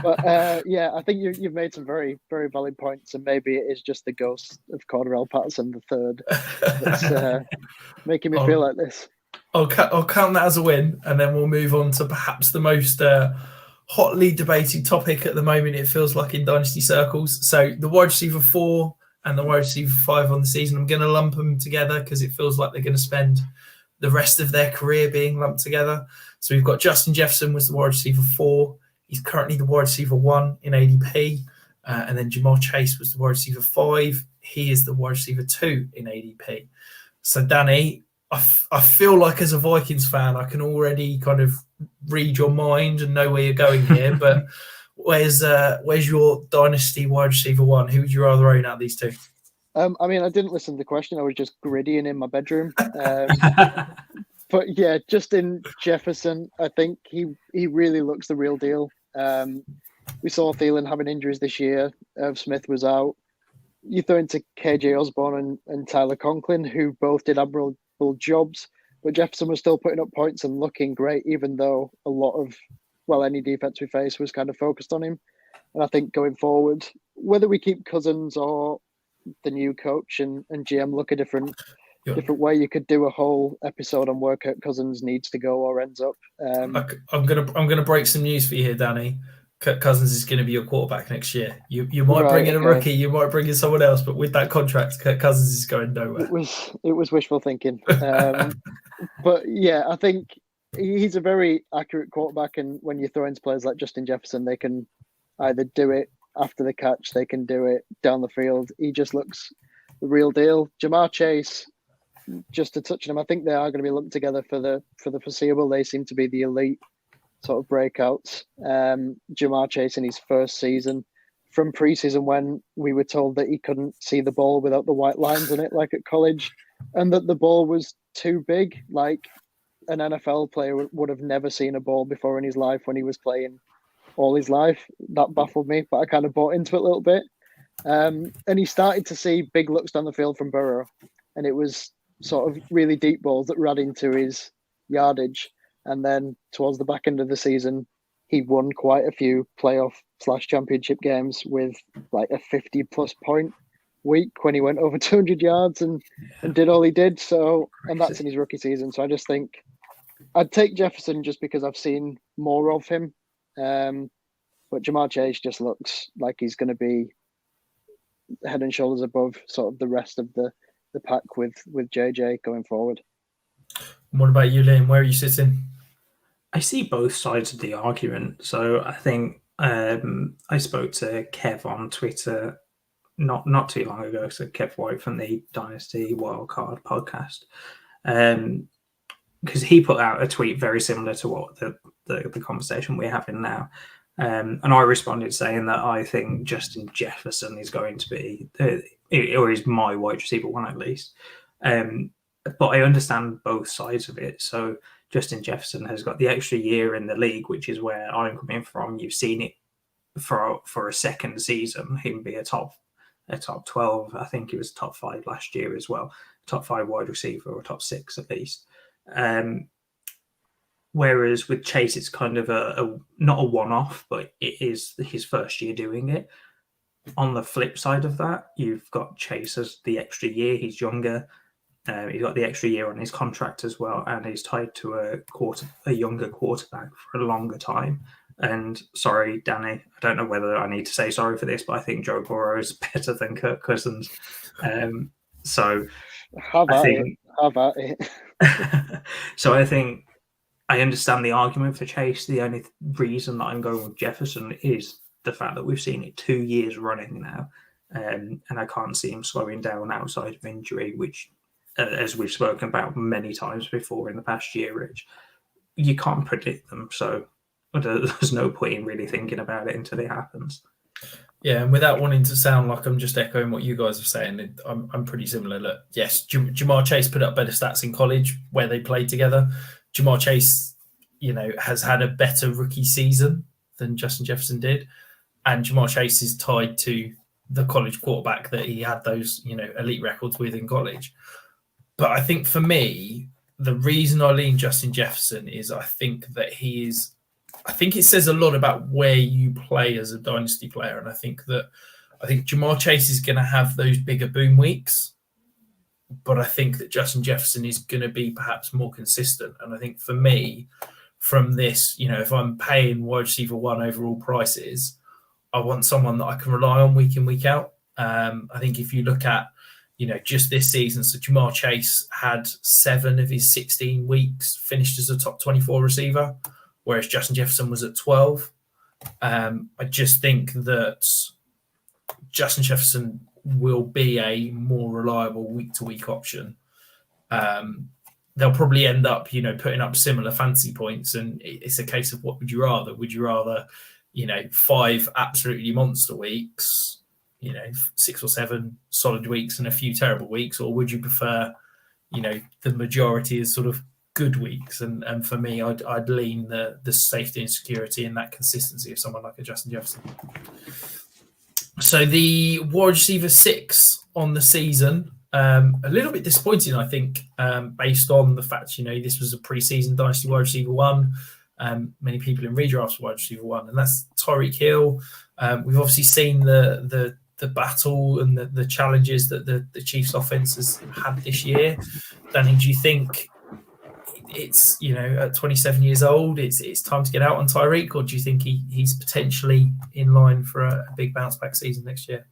But I think you've made some very, very valid points, and maybe it is just the ghost of Cordarrelle Patterson III that's making me feel like this. I'll count that as a win, and then we'll move on to perhaps the most hotly debated topic at the moment, it feels like, in Dynasty circles. So the wide receiver 4 and the wide receiver 5 on the season, I'm going to lump them together because it feels like they're going to spend the rest of their career being lumped together. So we've got Justin Jefferson was the wide receiver 4. He's currently the wide receiver 1 in ADP. And then Jamar Chase was the wide receiver 5. He is the wide receiver 2 in ADP. So Danny, I feel like as a Vikings fan, I can already kind of read your mind and know where you're going here. But where's your Dynasty wide receiver 1? Who would you rather own out of these two? I didn't listen to the question. I was just griddying in my bedroom. But yeah, Justin Jefferson, I think he really looks the real deal. We saw Thielen having injuries this year. Irv Smith was out. You throw into KJ Osborne and Tyler Conklin, who both did admirable jobs, but Jefferson was still putting up points and looking great, even though a lot of, any defense we faced was kind of focused on him. And I think going forward, whether we keep Cousins or the new coach and GM look a different way, you could do a whole episode on where Kirk Cousins needs to go or ends up. I'm gonna break some news for you here, Danny. Kirk Cousins is going to be your quarterback next year. You might bring in a rookie, you might bring in someone else, but with that contract, Kirk Cousins is going nowhere. It was wishful thinking. But yeah, I think he's a very accurate quarterback, and when you throw into players like Justin Jefferson, they can either do it after the catch, they can do it down the field. He just looks the real deal. Jamar Chase, just to touch on him, I think they are going to be lumped together for the foreseeable. They seem to be the elite sort of breakouts. Jamar Chase in his first season, from preseason when we were told that he couldn't see the ball without the white lines on it, like at college, and that the ball was too big. Like an NFL player would have never seen a ball before in his life when he was playing all his life. That baffled me, but I kind of bought into it a little bit. And he started to see big looks down the field from Burrow, and it was sort of really deep balls that were adding to his yardage. And then towards the back end of the season, he won quite a few playoff/championship games with like a 50+ point week when he went over 200 yards and did all he did. So, and that's in his rookie season. So I just think I'd take Jefferson just because I've seen more of him. But Jamar Chase just looks like he's going to be head and shoulders above sort of the rest of the pack with JJ going forward. What about you, Liam? Where are you sitting? I see both sides of the argument. So I think I spoke to Kev on Twitter not too long ago, so Kev White from the Dynasty Wildcard podcast, because he put out a tweet very similar to what the conversation we're having now. And I responded saying that I think Justin Jefferson is going to be, or is my wide receiver 1 at least. But I understand both sides of it. So Justin Jefferson has got the extra year in the league, which is where I'm coming from. You've seen it for a second season, him be a top 12. I think he was top 5 last year as well. Top 5 wide receiver, or top 6 at least. Whereas with Chase, it's kind of a not a one-off, but it is his first year doing it. On the flip side of that, you've got Chase as the extra year. He's younger. He's got the extra year on his contract as well, and he's tied to a younger quarterback for a longer time. And sorry, Danny, I don't know whether I need to say sorry for this, but I think Joe Burrow is better than Kirk Cousins. So Have I think Have at it. So I think I understand the argument for Chase. The only reason that I'm going with Jefferson is the fact that we've seen it 2 years running now, and I can't see him slowing down outside of injury, which, as we've spoken about many times before in the past year, Rich, you can't predict them. So there's no point in really thinking about it until it happens. Yeah, and without wanting to sound like I'm just echoing what you guys are saying, I'm pretty similar. Look, yes, Jamar Chase put up better stats in college where they played together. Jamar Chase, has had a better rookie season than Justin Jefferson did. And Jamar Chase is tied to the college quarterback that he had those, elite records with in college. But I think for me, the reason I lean Justin Jefferson is I think it says a lot about where you play as a dynasty player. And I think Jamar Chase is going to have those bigger boom weeks. But I think that Justin Jefferson is going to be perhaps more consistent. And I think for me, from this, if I'm paying wide receiver one overall prices, I want someone that I can rely on week in, week out. I think if you look at, just this season, so Jamar Chase had 7 of his 16 weeks finished as a top 24 receiver, whereas Justin Jefferson was at 12. I just think that Justin Jefferson will be a more reliable week-to-week option. They'll probably end up, putting up similar fantasy points, and it's a case of what would you rather? Would you rather, 5 absolutely monster weeks, 6 or 7 solid weeks and a few terrible weeks, or would you prefer, the majority is sort of good weeks? And for me, I'd lean the safety and security and that consistency of someone like a Justin Jefferson. So the wide receiver 6 on the season, a little bit disappointing, I think, based on the fact, this was a preseason Dynasty wide receiver 1. Many people in redrafts wide receiver 1, and that's Tori Kill. We've obviously seen the battle and the challenges that the Chiefs offense has had this year. Danny, do you think it's, at 27 years old, it's time to get out on Tyreek, or do you think he's potentially in line for a big bounce back season next year?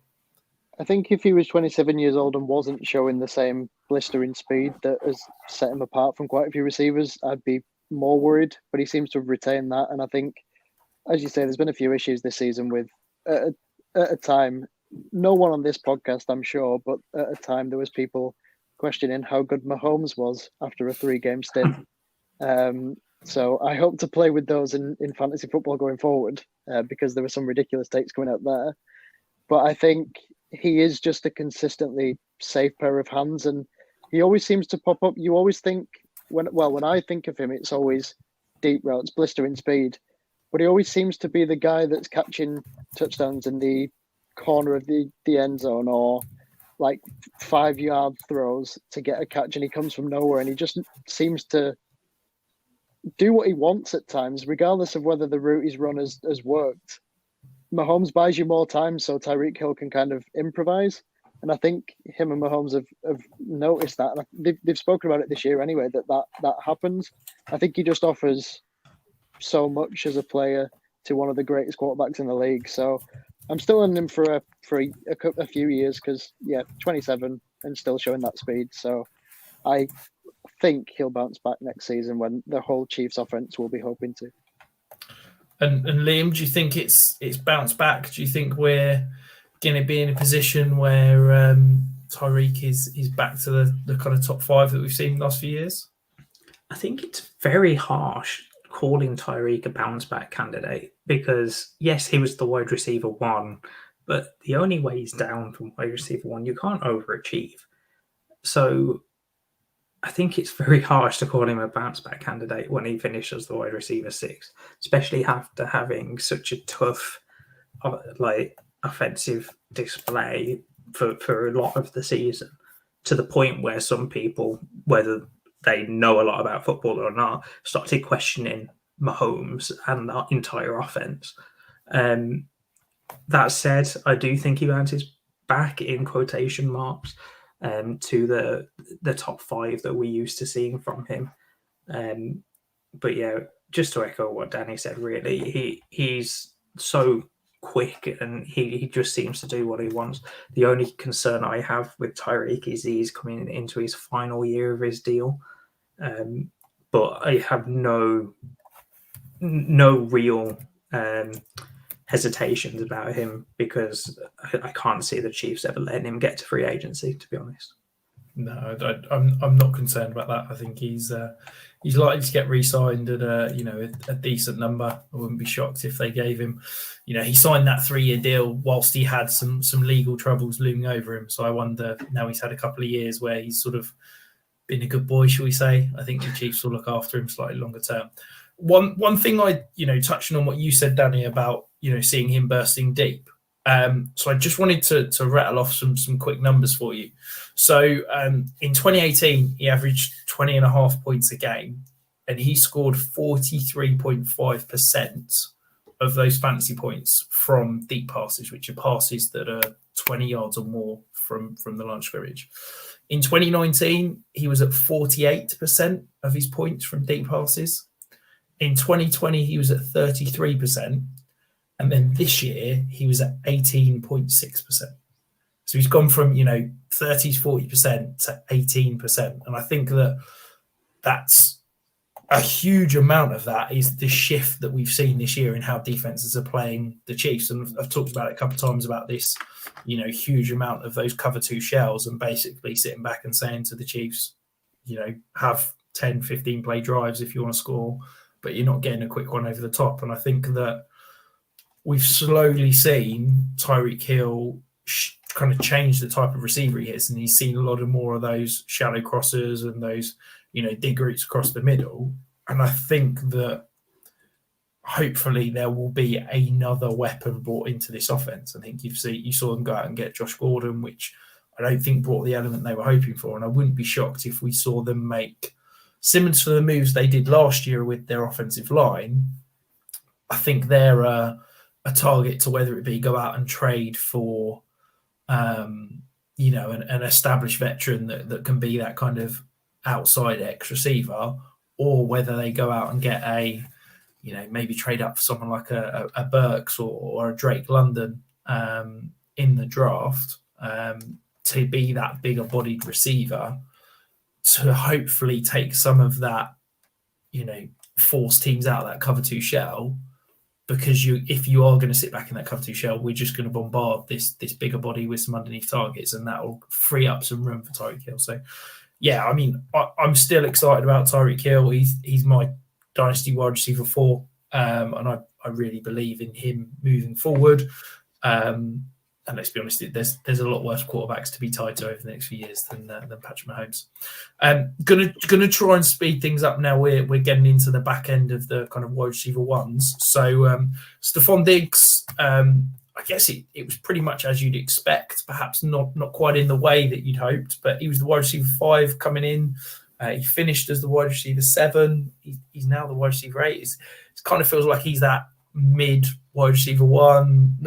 I think if he was 27 years old and wasn't showing the same blistering speed that has set him apart from quite a few receivers, I'd be more worried, but he seems to have retained that. And I think, as you say, there's been a few issues this season with, at a time, no one on this podcast, I'm sure, but at a time there was people questioning how good Mahomes was after a 3-game stint. So I hope to play with those in fantasy football going forward, because there were some ridiculous takes coming out there. But I think he is just a consistently safe pair of hands, and he always seems to pop up. You always think, when I think of him, it's always deep routes, blistering speed, but he always seems to be the guy that's catching touchdowns in the corner of the end zone, or like 5-yard throws to get a catch, and he comes from nowhere, and he just seems to do what he wants at times, regardless of whether the route he's run has worked. Mahomes buys you more time, so Tyreek Hill can kind of improvise. And I think him and Mahomes have noticed that. And they've spoken about it this year anyway, that happens. I think he just offers so much as a player to one of the greatest quarterbacks in the league. So I'm still in him for a few years because, 27 and still showing that speed. So I think he'll bounce back next season when the whole Chiefs offense will be hoping to. And Liam, do you think it's bounced back? Do you think we're going to be in a position where Tyreek is back to the kind of top 5 that we've seen in the last few years? I think it's very harsh calling Tyreek a bounce back candidate because, yes, he was the wide receiver 1, but the only way he's down from wide receiver 1, you can't overachieve. So I think it's very harsh to call him a bounce back candidate when he finishes the wide receiver 6, especially after having such a tough, offensive display for a lot of the season, to the point where some people, whether they know a lot about football or not, started questioning Mahomes and that entire offense. That said, I do think he bounces back in quotation marks to the top 5 that we used to seeing from him. But yeah, just to echo what Danny said, really, he's so quick, and he just seems to do what he wants. The only concern I have with Tyreek is he's coming into his final year of his deal, but I have no real hesitations about him, because I can't see the Chiefs ever letting him get to free agency, to be honest. No, I'm not concerned about that. I think he's likely to get re-signed at a decent number. I wouldn't be shocked if they gave him, he signed that 3-year deal whilst he had some legal troubles looming over him. So I wonder, now he's had a couple of years where he's sort of been a good boy, shall we say. I think the Chiefs will look after him slightly longer term. One thing touching on what you said, Danny, about seeing him bursting deep. So I just wanted to rattle off some quick numbers for you. So in 2018, he averaged 20.5 points a game, and he scored 43.5% of those fantasy points from deep passes, which are passes that are 20 yards or more from the line of scrimmage. In 2019, he was at 48% of his points from deep passes. In 2020, he was at 33%. And then this year, he was at 18.6%. So he's gone from, 30s, 40% to 18%. And I think that's a huge amount of that is the shift that we've seen this year in how defenses are playing the Chiefs. And I've talked about it a couple of times about this, huge amount of those cover 2 shells, and basically sitting back and saying to the Chiefs, have 10, 15 play drives if you want to score, but you're not getting a quick one over the top. And I think that we've slowly seen Tyreek Hill kind of change the type of receiver he is, and he's seen a lot of more of those shallow crossers and those, dig routes across the middle. And I think that hopefully there will be another weapon brought into this offense. I think you saw them go out and get Josh Gordon, which I don't think brought the element they were hoping for. And I wouldn't be shocked if we saw them make Simmons for the moves they did last year with their offensive line. I think they're a target to whether it be go out and trade for, an established veteran that can be that kind of outside X receiver, or whether they go out and get maybe trade up for someone like a Burks or a Drake London in the draft to be that bigger bodied receiver to hopefully take some of that, force teams out of that cover 2 shell. Because if you are going to sit back in that cover 2 shell, we're just going to bombard this bigger body with some underneath targets, and that will free up some room for Tyreek Hill. So, yeah, I mean, I'm still excited about Tyreek Hill. He's my Dynasty wide receiver 4, and I really believe in him moving forward. And let's be honest, there's a lot worse quarterbacks to be tied to over the next few years than Patrick Mahomes. Gonna try and speed things up now. We're getting into the back end of the kind of wide receiver 1s. So Stefan Diggs, I guess it was pretty much as you'd expect, perhaps not quite in the way that you'd hoped, but he was the wide receiver 5 coming in. He finished as the wide receiver 7. He's now the wide receiver 8. It kind of feels like he's that mid wide receiver 1,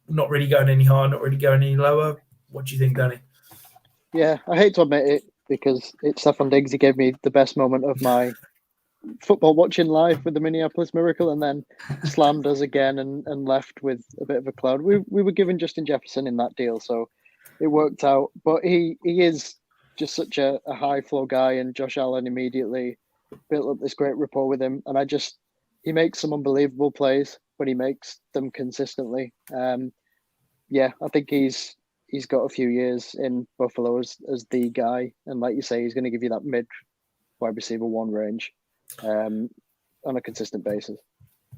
not really going any higher, not really going any lower. What do you think, Danny? Yeah, I hate to admit it because it's Stefan Diggs. He gave me the best moment of my football watching life with the Minneapolis Miracle, and then slammed us again and left with a bit of a cloud. We were given Justin Jefferson in that deal, so it worked out. But he is just such a high flow guy, and Josh Allen immediately built up this great rapport with him. And he makes some unbelievable plays, but he makes them consistently. I think he's got a few years in Buffalo as the guy. And like you say, he's going to give you that mid wide receiver 1 range on a consistent basis.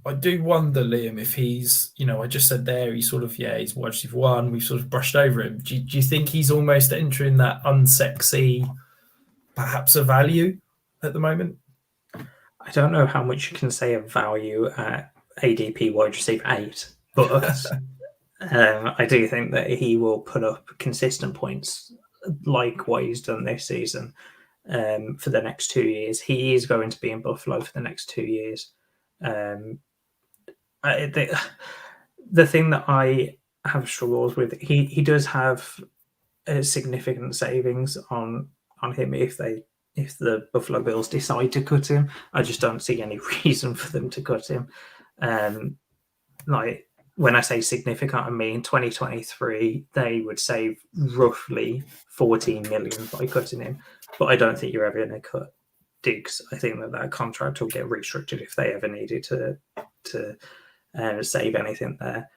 I do wonder, Liam, if he's, I just said there, he's sort of, he's wide receiver 1. We've sort of brushed over him. Do you think he's almost entering that unsexy, perhaps a value at the moment? I don't know how much you can say of value at ADP wide receiver 8, but I do think that he will put up consistent points like what he's done this season for the next 2 years. He is going to be in Buffalo for the next 2 years. The thing that I have struggles with, he does have a significant savings on him if the Buffalo Bills decide to cut him. I just don't see any reason for them to cut him. when I say significant, I mean 2023, they would save roughly 14 million by cutting him. But I don't think you're ever going to cut Diggs. I think that contract will get restructured if they ever needed to save anything there.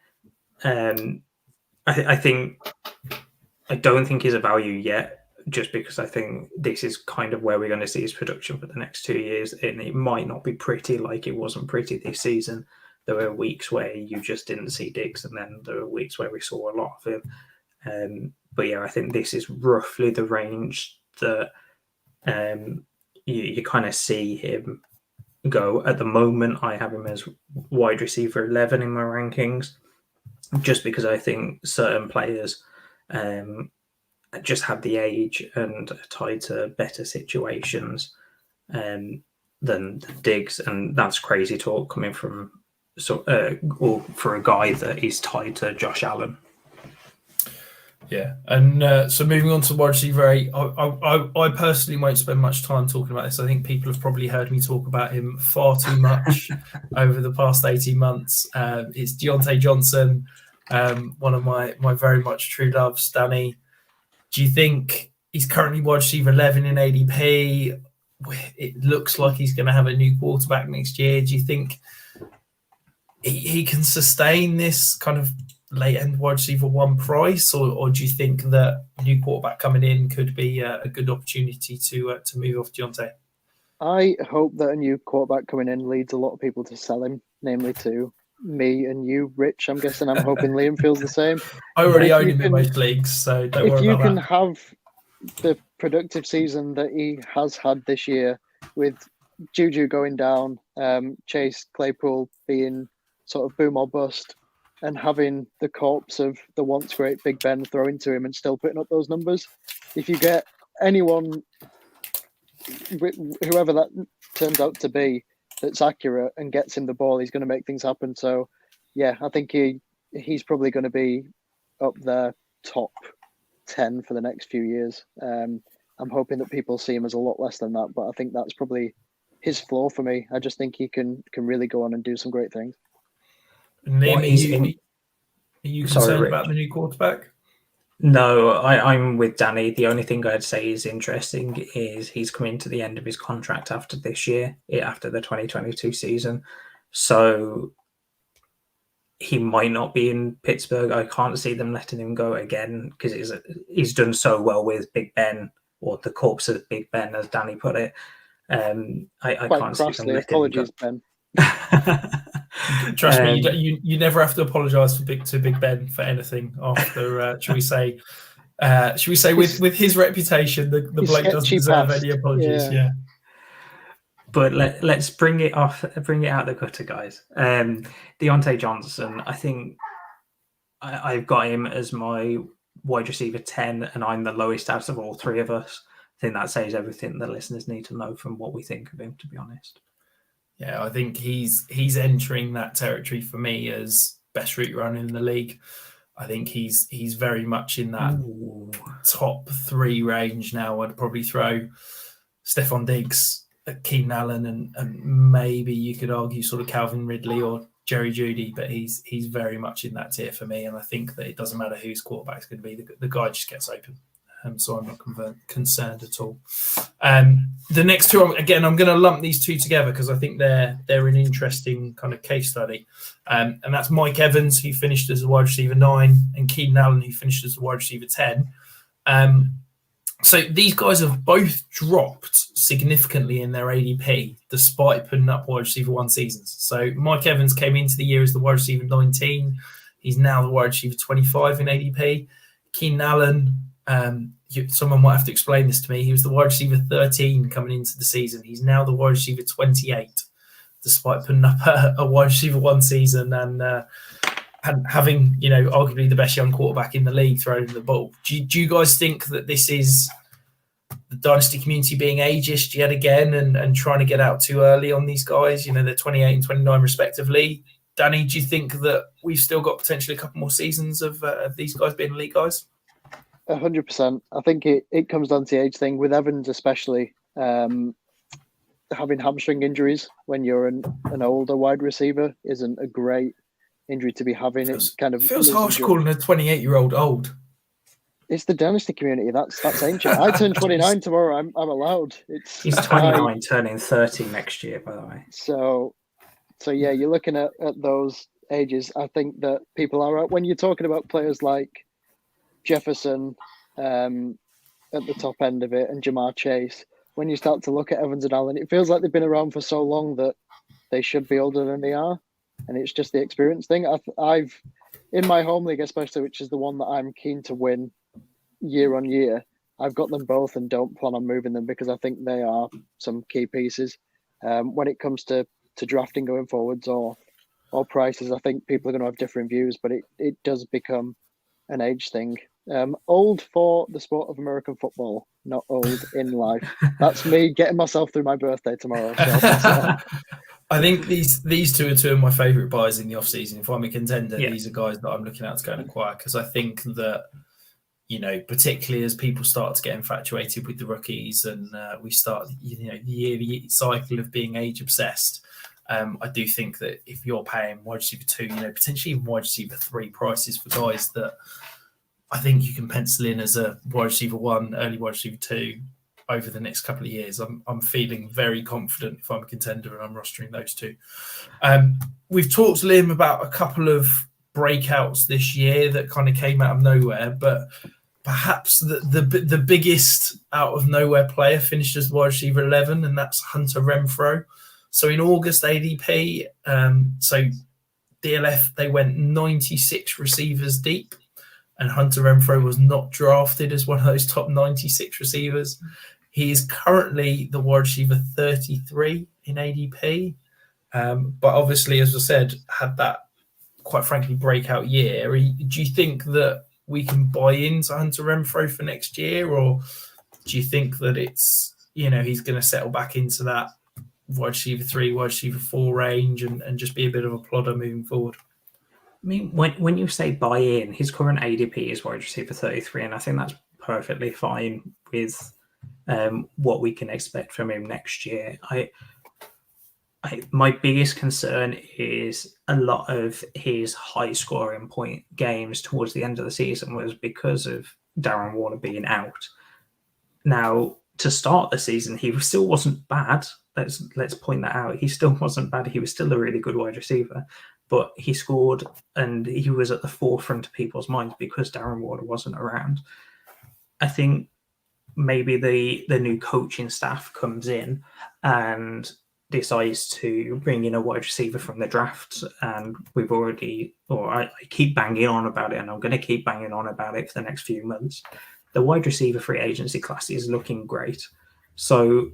I don't think he's a value yet, just because I think this is kind of where we're going to see his production for the next 2 years, and it might not be pretty like it wasn't pretty this season. There were weeks where you just didn't see Diggs, and then there were weeks where we saw a lot of him. But yeah, I think this is roughly the range that you kind of see him go. At the moment, I have him as wide receiver 11 in my rankings, just because I think certain players just have the age and are tied to better situations than Diggs, and that's crazy talk coming from or for a guy that is tied to Josh Allen. Yeah, and so moving on to wide receiver 8, I personally won't spend much time talking about this. I think people have probably heard me talk about him far too much over the past 18 months. It's Deontay Johnson, one of my very much true loves. Danny, do you think he's currently wide receiver 11 in ADP? It looks like he's going to have a new quarterback next year. Do you think he can sustain this kind of late-end wide receiver 1 price, or do you think that a new quarterback coming in could be a good opportunity to move off Deontay? I hope that a new quarterback coming in leads a lot of people to sell him, namely to me and you, Rich. I'm guessing. I'm hoping Liam feels the same. I already own him in most leagues, so don't worry about that. If you can have the productive season that he has had this year, with Juju going down, Chase Claypool being sort of boom or bust, and having the corpse of the once great Big Ben throw into him and still putting up those numbers, if you get anyone, whoever that turns out to be, that's accurate and gets him the ball, he's going to make things happen. So, yeah, I think he's probably going to be up there top 10 for the next few years. I'm hoping that people see him as a lot less than that, but I think that's probably his floor for me. I just think he can really go on and do some great things. Liam, are you concerned about the new quarterback? No, I'm with Danny. The only thing I'd say is interesting is he's coming to the end of his contract after this year, after the 2022 season. So he might not be in Pittsburgh. I can't see them letting him go again because he's done so well with Big Ben, or the corpse of Big Ben, as Danny put it. I can't see them letting apologies, him go. Ben. Trust me, you never have to apologise to Big Ben for anything after. Should we say with his reputation, the bloke doesn't deserve any apologies. Yeah. But let's bring it out the gutter, guys. Deontay Johnson, I think I've got him as my wide receiver 10, and I'm the lowest out of all three of us. I think that says everything the listeners need to know from what we think of him, to be honest. Yeah, I think he's entering that territory for me as best route runner in the league. I think he's very much in that top 3 range now. I'd probably throw Stefan Diggs, Keenan Allen, and maybe you could argue sort of Calvin Ridley or Jerry Jeudy, but he's very much in that tier for me. And I think that it doesn't matter whose quarterback's going to be, the guy just gets open. So I'm not concerned at all. The next two, again, I'm going to lump these two together because I think they're an interesting kind of case study. And that's Mike Evans, who finished as a wide receiver 9, and Keenan Allen, who finished as a wide receiver 10. So these guys have both dropped significantly in their ADP, despite putting up wide receiver 1 seasons. So Mike Evans came into the year as the wide receiver 19. He's now the wide receiver 25 in ADP. Keenan Allen, someone might have to explain this to me. He was the wide receiver 13 coming into the season. He's now the wide receiver 28, despite putting up a wide receiver 1 season and having, arguably the best young quarterback in the league throwing the ball. Do you guys think that this is the Dynasty community being ageist yet again and trying to get out too early on these guys? They're 28 and 29 respectively. Danny, do you think that we've still got potentially a couple more seasons of these guys being elite guys? 100%. I think it comes down to the age thing with Evans, especially having hamstring injuries when you're an older wide receiver isn't a great injury to be having. It kind of feels harsh calling a 28-year-old old. It's the Dynasty community. That's ancient. I turn 29 tomorrow. I'm allowed. He's 29, turning 30 next year, by the way. So yeah, you're looking at those ages. I think that people are when you're talking about players like Jefferson at the top end of it and Jamar Chase. When you start to look at Evans and Allen, it feels like they've been around for so long that they should be older than they are, and it's just the experience thing. I've in my home league, especially, which is the one that I'm keen to win year on year, I've got them both and don't plan on moving them because I think they are some key pieces. When it comes to drafting going forwards or prices, I think people are going to have different views, but it does become an age thing. Old for the sport of American football, not old in life. That's me getting myself through my birthday tomorrow. So I think these two are two of my favourite buys in the off-season. If I'm a contender, Yeah. these are guys that I'm looking at to go and acquire because I think that, particularly as people start to get infatuated with the rookies and we start, the yearly cycle of being age obsessed. I do think that if you're paying wide receiver 2, potentially even wide receiver 3 prices for guys that I think you can pencil in as a wide receiver 1, early wide receiver 2 over the next couple of years, I'm feeling very confident if I'm a contender and I'm rostering those two. We've talked to Liam about a couple of breakouts this year that kind of came out of nowhere, but perhaps the biggest out of nowhere player finished as wide receiver 11, and that's Hunter Renfrow. So in August ADP, so DLF, they went 96 receivers deep, and Hunter Renfrow was not drafted as one of those top 96 receivers. He is currently the wide receiver 33 in ADP, but obviously, as I said, had that, quite frankly, breakout year. Do you think that we can buy into Hunter Renfrow for next year, or do you think that it's, he's going to settle back into that wide receiver 3, wide receiver 4 range and just be a bit of a plodder moving forward? I mean, when you say buy in, his current ADP is wide receiver 33, and I think that's perfectly fine with what we can expect from him next year. My biggest concern is a lot of his high scoring point games towards the end of the season was because of Darren Waller being out. Now, to start the season, he still wasn't bad. Let's point that out. He still wasn't bad. He was still a really good wide receiver, but he scored and he was at the forefront of people's minds because Darren Waller wasn't around. I think maybe the new coaching staff comes in and decides to bring in a wide receiver from the draft, and I keep banging on about it, and I'm going to keep banging on about it for the next few months. The wide receiver free agency class is looking great. So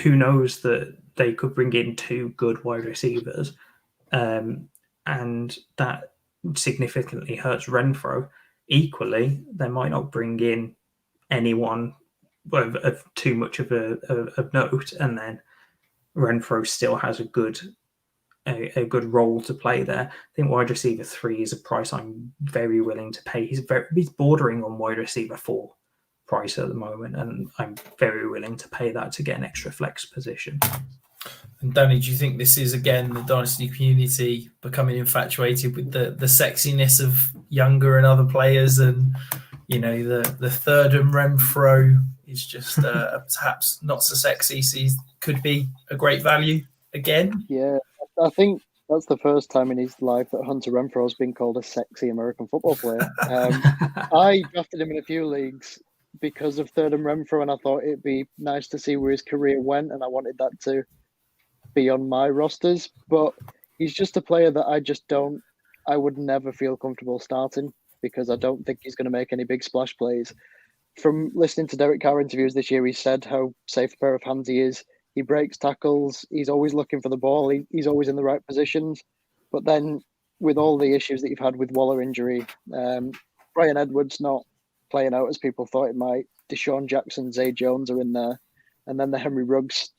who knows that they could bring in 2 good wide receivers, and that significantly hurts Renfrow. Equally, they might not bring in anyone of too much of a note, and then Renfrow still has a good role to play there. I think wide receiver 3 is a price I'm very willing to pay. He's bordering on wide receiver 4 price at the moment, and I'm very willing to pay that to get an extra flex position. And Danny, do you think this is again the Dynasty community becoming infatuated with the sexiness of younger and other players, and the third and Renfrow is just perhaps not so sexy, so he could be a great value again? Yeah, I think that's the first time in his life that Hunter Renfrow has been called a sexy American football player. I drafted him in a few leagues because of third and Renfrow, and I thought it'd be nice to see where his career went, and I wanted that to be on my rosters. But he's just a player that I would never feel comfortable starting because I don't think he's going to make any big splash plays. From listening to Derek Carr interviews this year, he said how safe a pair of hands he is. He breaks tackles. He's always looking for the ball. He's always in the right positions. But then with all the issues that you've had with Waller injury, Brian Edwards not playing out as people thought it might, Deshaun Jackson, Zay Jones are in there, and then the Henry Ruggs.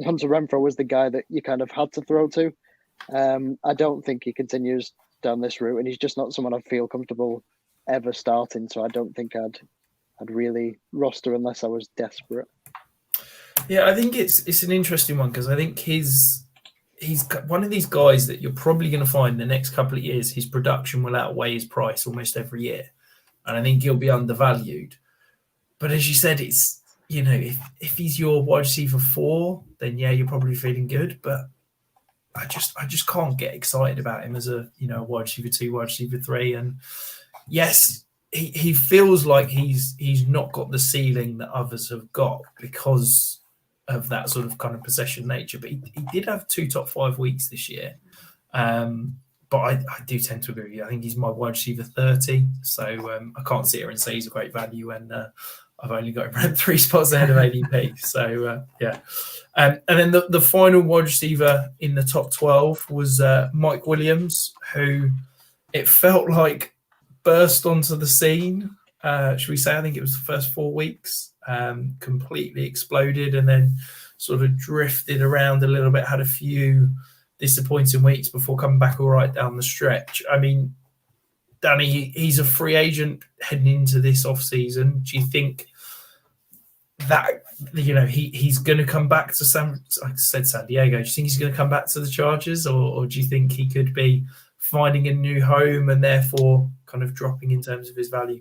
Hunter Renfrow was the guy that you kind of had to throw to. I don't think he continues down this route, and he's just not someone I feel comfortable ever starting. So I don't think I'd really roster unless I was desperate. Yeah, I think it's an interesting one because I think his he's one of these guys that you're probably going to find the next couple of years, his production will outweigh his price almost every year. And I think he'll be undervalued. But as you said, it's, if he's your wide receiver 4, then yeah, you're probably feeling good. But I just can't get excited about him as a, wide receiver 2, wide receiver 3. And yes, he feels like he's not got the ceiling that others have got because of that sort of kind of possession nature. But he did have 2 top 5 weeks this year. But I do tend to agree with you. I think he's my wide receiver 30. So I can't sit here and say he's a great value when I've only got him around 3 spots ahead of ADP. So, yeah. And then the final wide receiver in the top 12 was Mike Williams, who it felt like burst onto the scene. Should we say? I think it was the first 4 weeks, completely exploded and then sort of drifted around a little bit, had a few disappointing weeks before coming back all right down the stretch. I mean, Danny, he's a free agent heading into this offseason. Do you think that, he's going to come back to San Diego? Do you think he's going to come back to the Chargers, or do you think he could be finding a new home and therefore kind of dropping in terms of his value?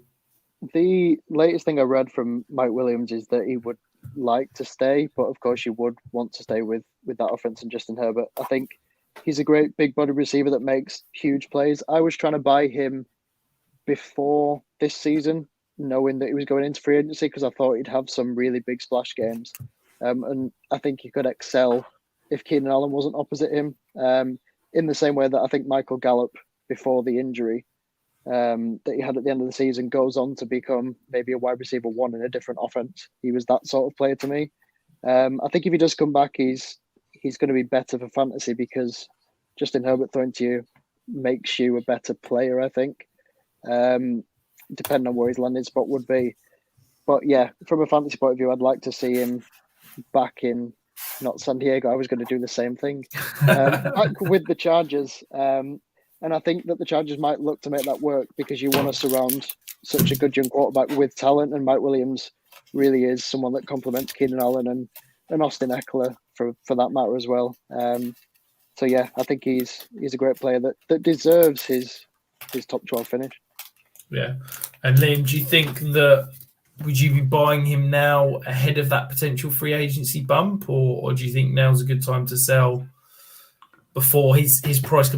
The latest thing I read from Mike Williams is that he would like to stay, but of course you would want to stay with that offense and Justin Herbert. I think he's a great big body receiver that makes huge plays. I was trying to buy him before this season, knowing that he was going into free agency, because I thought he'd have some really big splash games. And I think he could excel if Keenan Allen wasn't opposite him, in the same way that I think Michael Gallup, before the injury that he had at the end of the season, goes on to become maybe a wide receiver 1 in a different offense. He was that sort of player to me. I think if he does come back, he's going to be better for fantasy, because Justin Herbert throwing to you makes you a better player, I think, depending on where his landing spot would be. But yeah, from a fantasy point of view, I'd like to see him back in not San Diego. I was going to do the same thing back with the Chargers. And I think that the Chargers might look to make that work, because you want to surround such a good young quarterback with talent. And Mike Williams really is someone that complements Keenan Allen and Austin Eckler for that matter as well. So yeah, I think he's a great player that deserves his top 12 finish. Yeah. And Liam, do you think that, would you be buying him now ahead of that potential free agency bump, or do you think now's a good time to sell before his price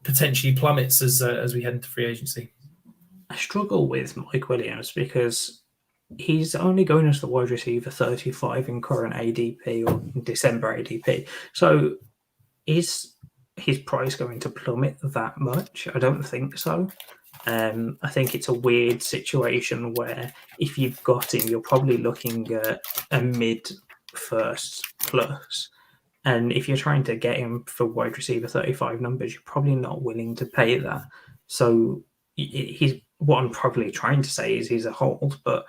potentially plummets as we head into free agency? I struggle with Mike Williams because he's only going as the wide receiver 35 in current ADP or December ADP. So is his price going to plummet that much? I don't think so. I think it's a weird situation where if you've got him, you're probably looking at a mid-first plus. And if you're trying to get him for wide receiver 35 numbers, you're probably not willing to pay that. So what I'm probably trying to say is he's a hold, but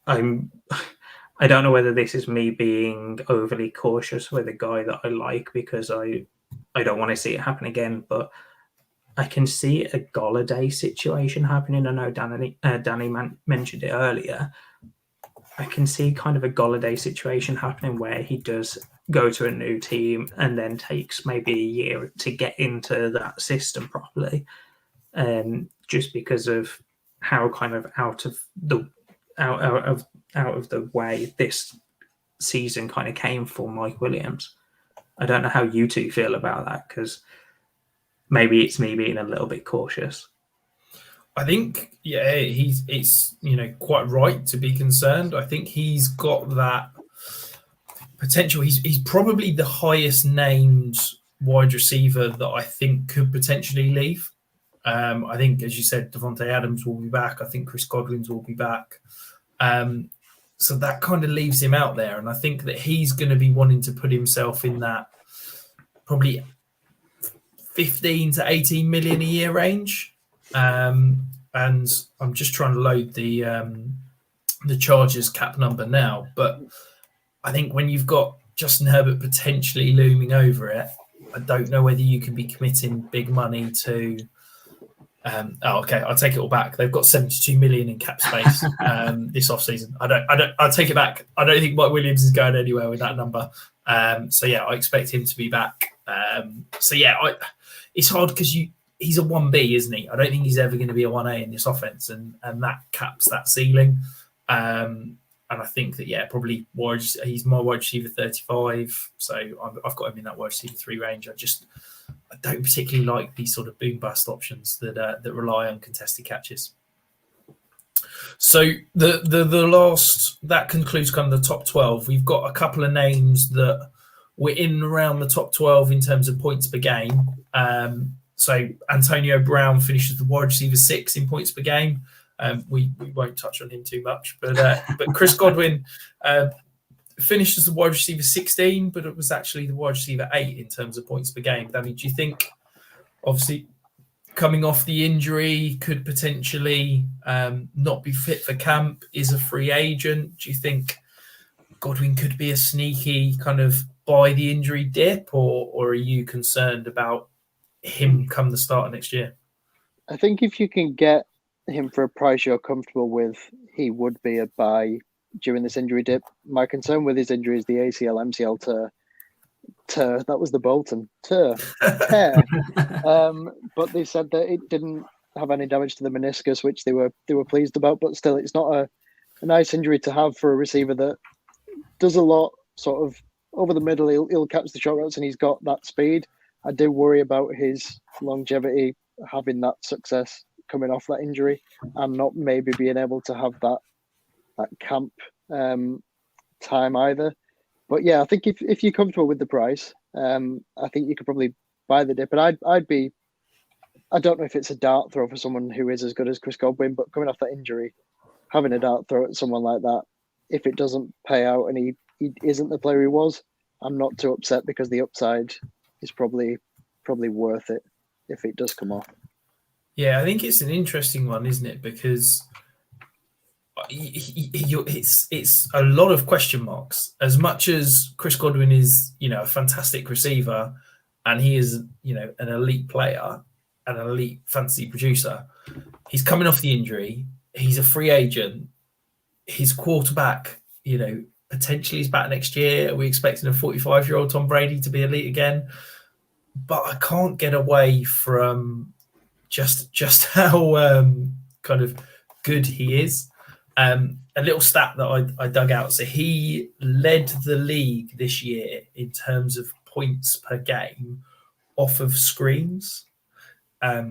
I don't know whether this is me being overly cautious with a guy that I like, because I don't want to see it happen again, but I can see a Golladay situation happening. I know Danny mentioned it earlier. I can see kind of a Golladay situation happening where he does go to a new team and then takes maybe a year to get into that system properly, just because of how kind of out of the way this season kind of came for Mike Williams. I don't know how you two feel about that, because maybe it's me being a little bit cautious. I think, yeah, it's quite right to be concerned. I think he's got that potential. He's probably the highest named wide receiver that I think could potentially leave. I think, as you said, Devonta Adams will be back. I think Chris Godwin's will be back. So that kind of leaves him out there. And I think that he's going to be wanting to put himself in that probably 15 to 18 million a year range. And I'm just trying to load the Chargers cap number now. But I think when you've got Justin Herbert potentially looming over it, I don't know whether you can be committing big money to Okay. I'll take it all back. They've got 72 million in cap space this offseason. I'll take it back. I don't think Mike Williams is going anywhere with that number. So yeah, I expect him to be back. It's hard because he's a 1B, isn't he? I don't think he's ever going to be a 1A in this offense, and that caps that ceiling. And I think that, probably he's my wide receiver 35. So I've got him in that wide receiver 3 range. I don't particularly like these sort of boom bust options that rely on contested catches. So that concludes kind of the top 12. We've got a couple of names that we're in around the top 12 in terms of points per game. So Antonio Brown finishes the wide receiver 6 in points per game. We won't touch on him too much, but Chris Godwin finished as the wide receiver 16, but it was actually the wide receiver 8 in terms of points per game. Danny, do you think, obviously, coming off the injury, could potentially not be fit for camp, is a free agent? Do you think Godwin could be a sneaky kind of buy the injury dip, or are you concerned about him come the start of next year? I think if you can get him for a price you're comfortable with, he would be a buy during this injury dip. My concern with his injury is the ACL, MCL tear. That was the Bolton tear. But they said that it didn't have any damage to the meniscus, which they were pleased about. But still, it's not a nice injury to have for a receiver that does a lot sort of over the middle. He'll catch the short routes and he's got that speed. I do worry about his longevity, having that success coming off that injury and not maybe being able to have that camp time either. But yeah, I think if you're comfortable with the price, I think you could probably buy the dip. And I'd be, I don't know if it's a dart throw for someone who is as good as Chris Godwin, but coming off that injury, having a dart throw at someone like that, if it doesn't pay out and he isn't the player he was, I'm not too upset because the upside is probably worth it if it does come off. Yeah, I think it's an interesting one, isn't it? Because it's a lot of question marks. As much as Chris Godwin is, a fantastic receiver, and he is, an elite player, an elite fantasy producer, he's coming off the injury. He's a free agent. His quarterback, potentially is back next year. Are we expecting a 45-year-old Tom Brady to be elite again? But I can't get away from just how kind of good he is. A little stat that I dug out. So he led the league this year in terms of points per game off of screens.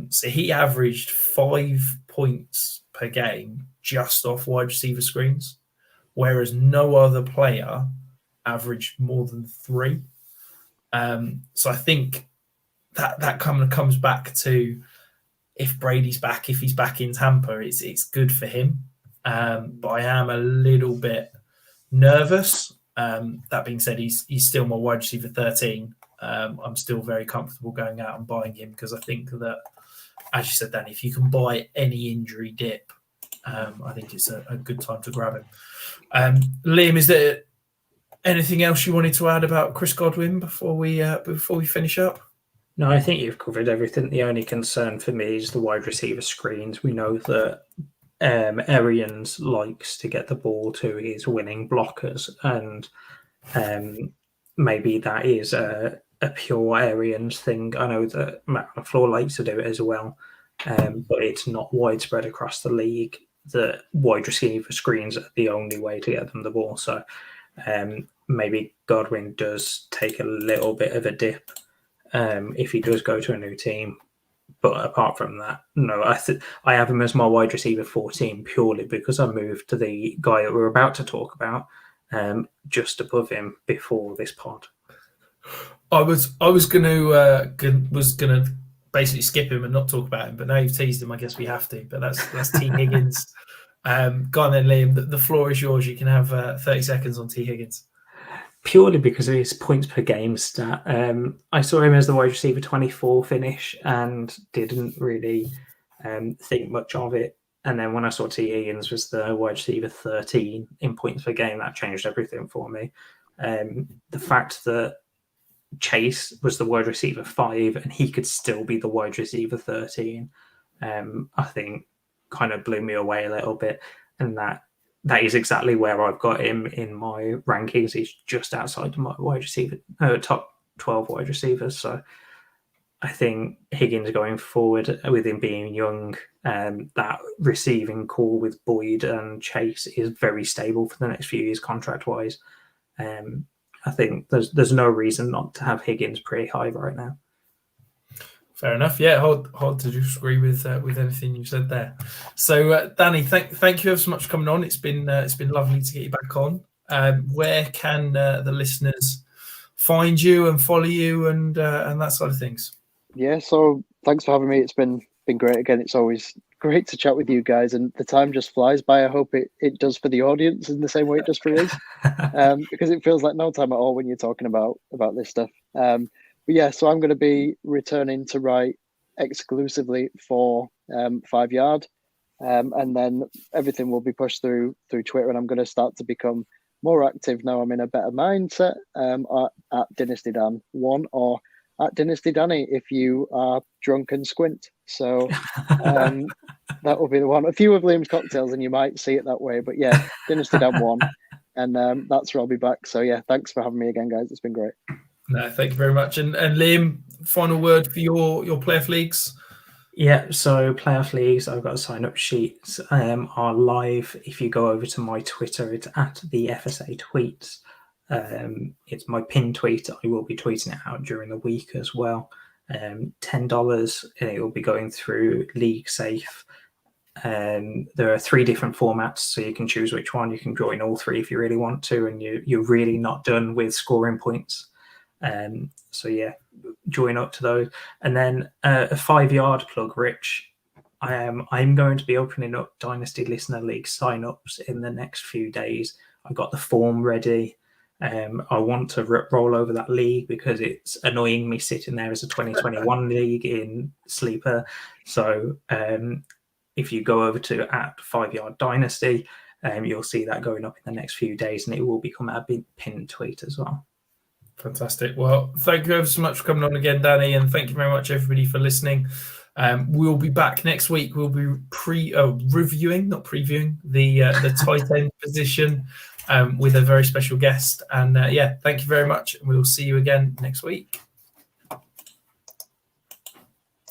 So he averaged 5 points per game just off wide receiver screens, whereas no other player averaged more than 3. So I think that kind of comes back to, if Brady's back, if he's back in Tampa, it's good for him. But I am a little bit nervous. That being said, he's still my wide receiver 13. I'm still very comfortable going out and buying him because I think that, as you said, Danny, if you can buy any injury dip, I think it's a good time to grab him. Liam, is there anything else you wanted to add about Chris Godwin before we finish up? No, I think you've covered everything. The only concern for me is the wide receiver screens. We know that Arians likes to get the ball to his winning blockers, and maybe that is a pure Arians thing. I know that Matt LaFleur likes to do it as well, but it's not widespread across the league that wide receiver screens are the only way to get them the ball. So maybe Godwin does take a little bit of a dip if he does go to a new team. But apart from that, no, I have him as my wide receiver 14 purely because I moved to the guy that we're about to talk about just above him before this pod. I was gonna basically skip him and not talk about him, but now you've teased him. I guess we have to. But that's T Higgins. Go on then, Liam. The floor is yours. You can have 30 seconds on T Higgins. Purely because of his points per game stat. I saw him as the wide receiver 24 finish and didn't really think much of it. And then when I saw T Higgins was the wide receiver 13 in points per game, that changed everything for me. The fact that Chase was the wide receiver 5 and he could still be the wide receiver 13 I think kind of blew me away a little bit, and that is exactly where I've got him in my rankings. He's just outside my wide receiver, top 12 wide receivers. So I think Higgins going forward, with him being young, that receiving core with Boyd and Chase is very stable for the next few years contract-wise. I think there's no reason not to have Higgins pretty high right now. Fair enough. Yeah, hard to disagree with anything you said there. So, Danny, thank you ever so much for coming on. It's been lovely to get you back on. Where can the listeners find you and follow you and that sort of things? Yeah, so thanks for having me. It's been great again. It's always great to chat with you guys, and the time just flies by. I hope it does for the audience in the same way it does for us, because it feels like no time at all when you're talking about this stuff. But yeah, so I'm going to be returning to write exclusively for 5 Yard, and then everything will be pushed through Twitter, and I'm going to start to become more active now. I'm in a better mindset at Dynasty Dan 1 or at Dynasty Danny if you are drunk and squint. So that will be the one. A few of Liam's cocktails and you might see it that way. But yeah, Dynasty Dan 1. And that's where I'll be back. So yeah, thanks for having me again, guys. It's been great. No, thank you very much. And Liam, final word for your playoff leagues? Yeah, so playoff leagues, I've got a sign-up sheets are live. If you go over to my Twitter, it's at the FSA Tweets. It's my pinned tweet. I will be tweeting it out during the week as well. $10, and it will be going through League Safe. There are 3 different formats, so you can choose which one. You can join all 3 if you really want to, and you're really not done with scoring points. So yeah, join up to those. And then a 5 Yard plug, Rich. I'm going to be opening up Dynasty Listener League sign-ups in the next few days. I've got the form ready. I want to roll over that league because it's annoying me sitting there as a 2021 league in Sleeper. So if you go over to at 5 Yard Dynasty, you'll see that going up in the next few days, and it will become a big pinned tweet as well. Fantastic. Well, thank you ever so much for coming on again, Danny, and thank you very much, everybody, for listening. We'll be back next week. We'll be reviewing, not previewing, the tight end position with a very special guest. And yeah, thank you very much. We'll see you again next week.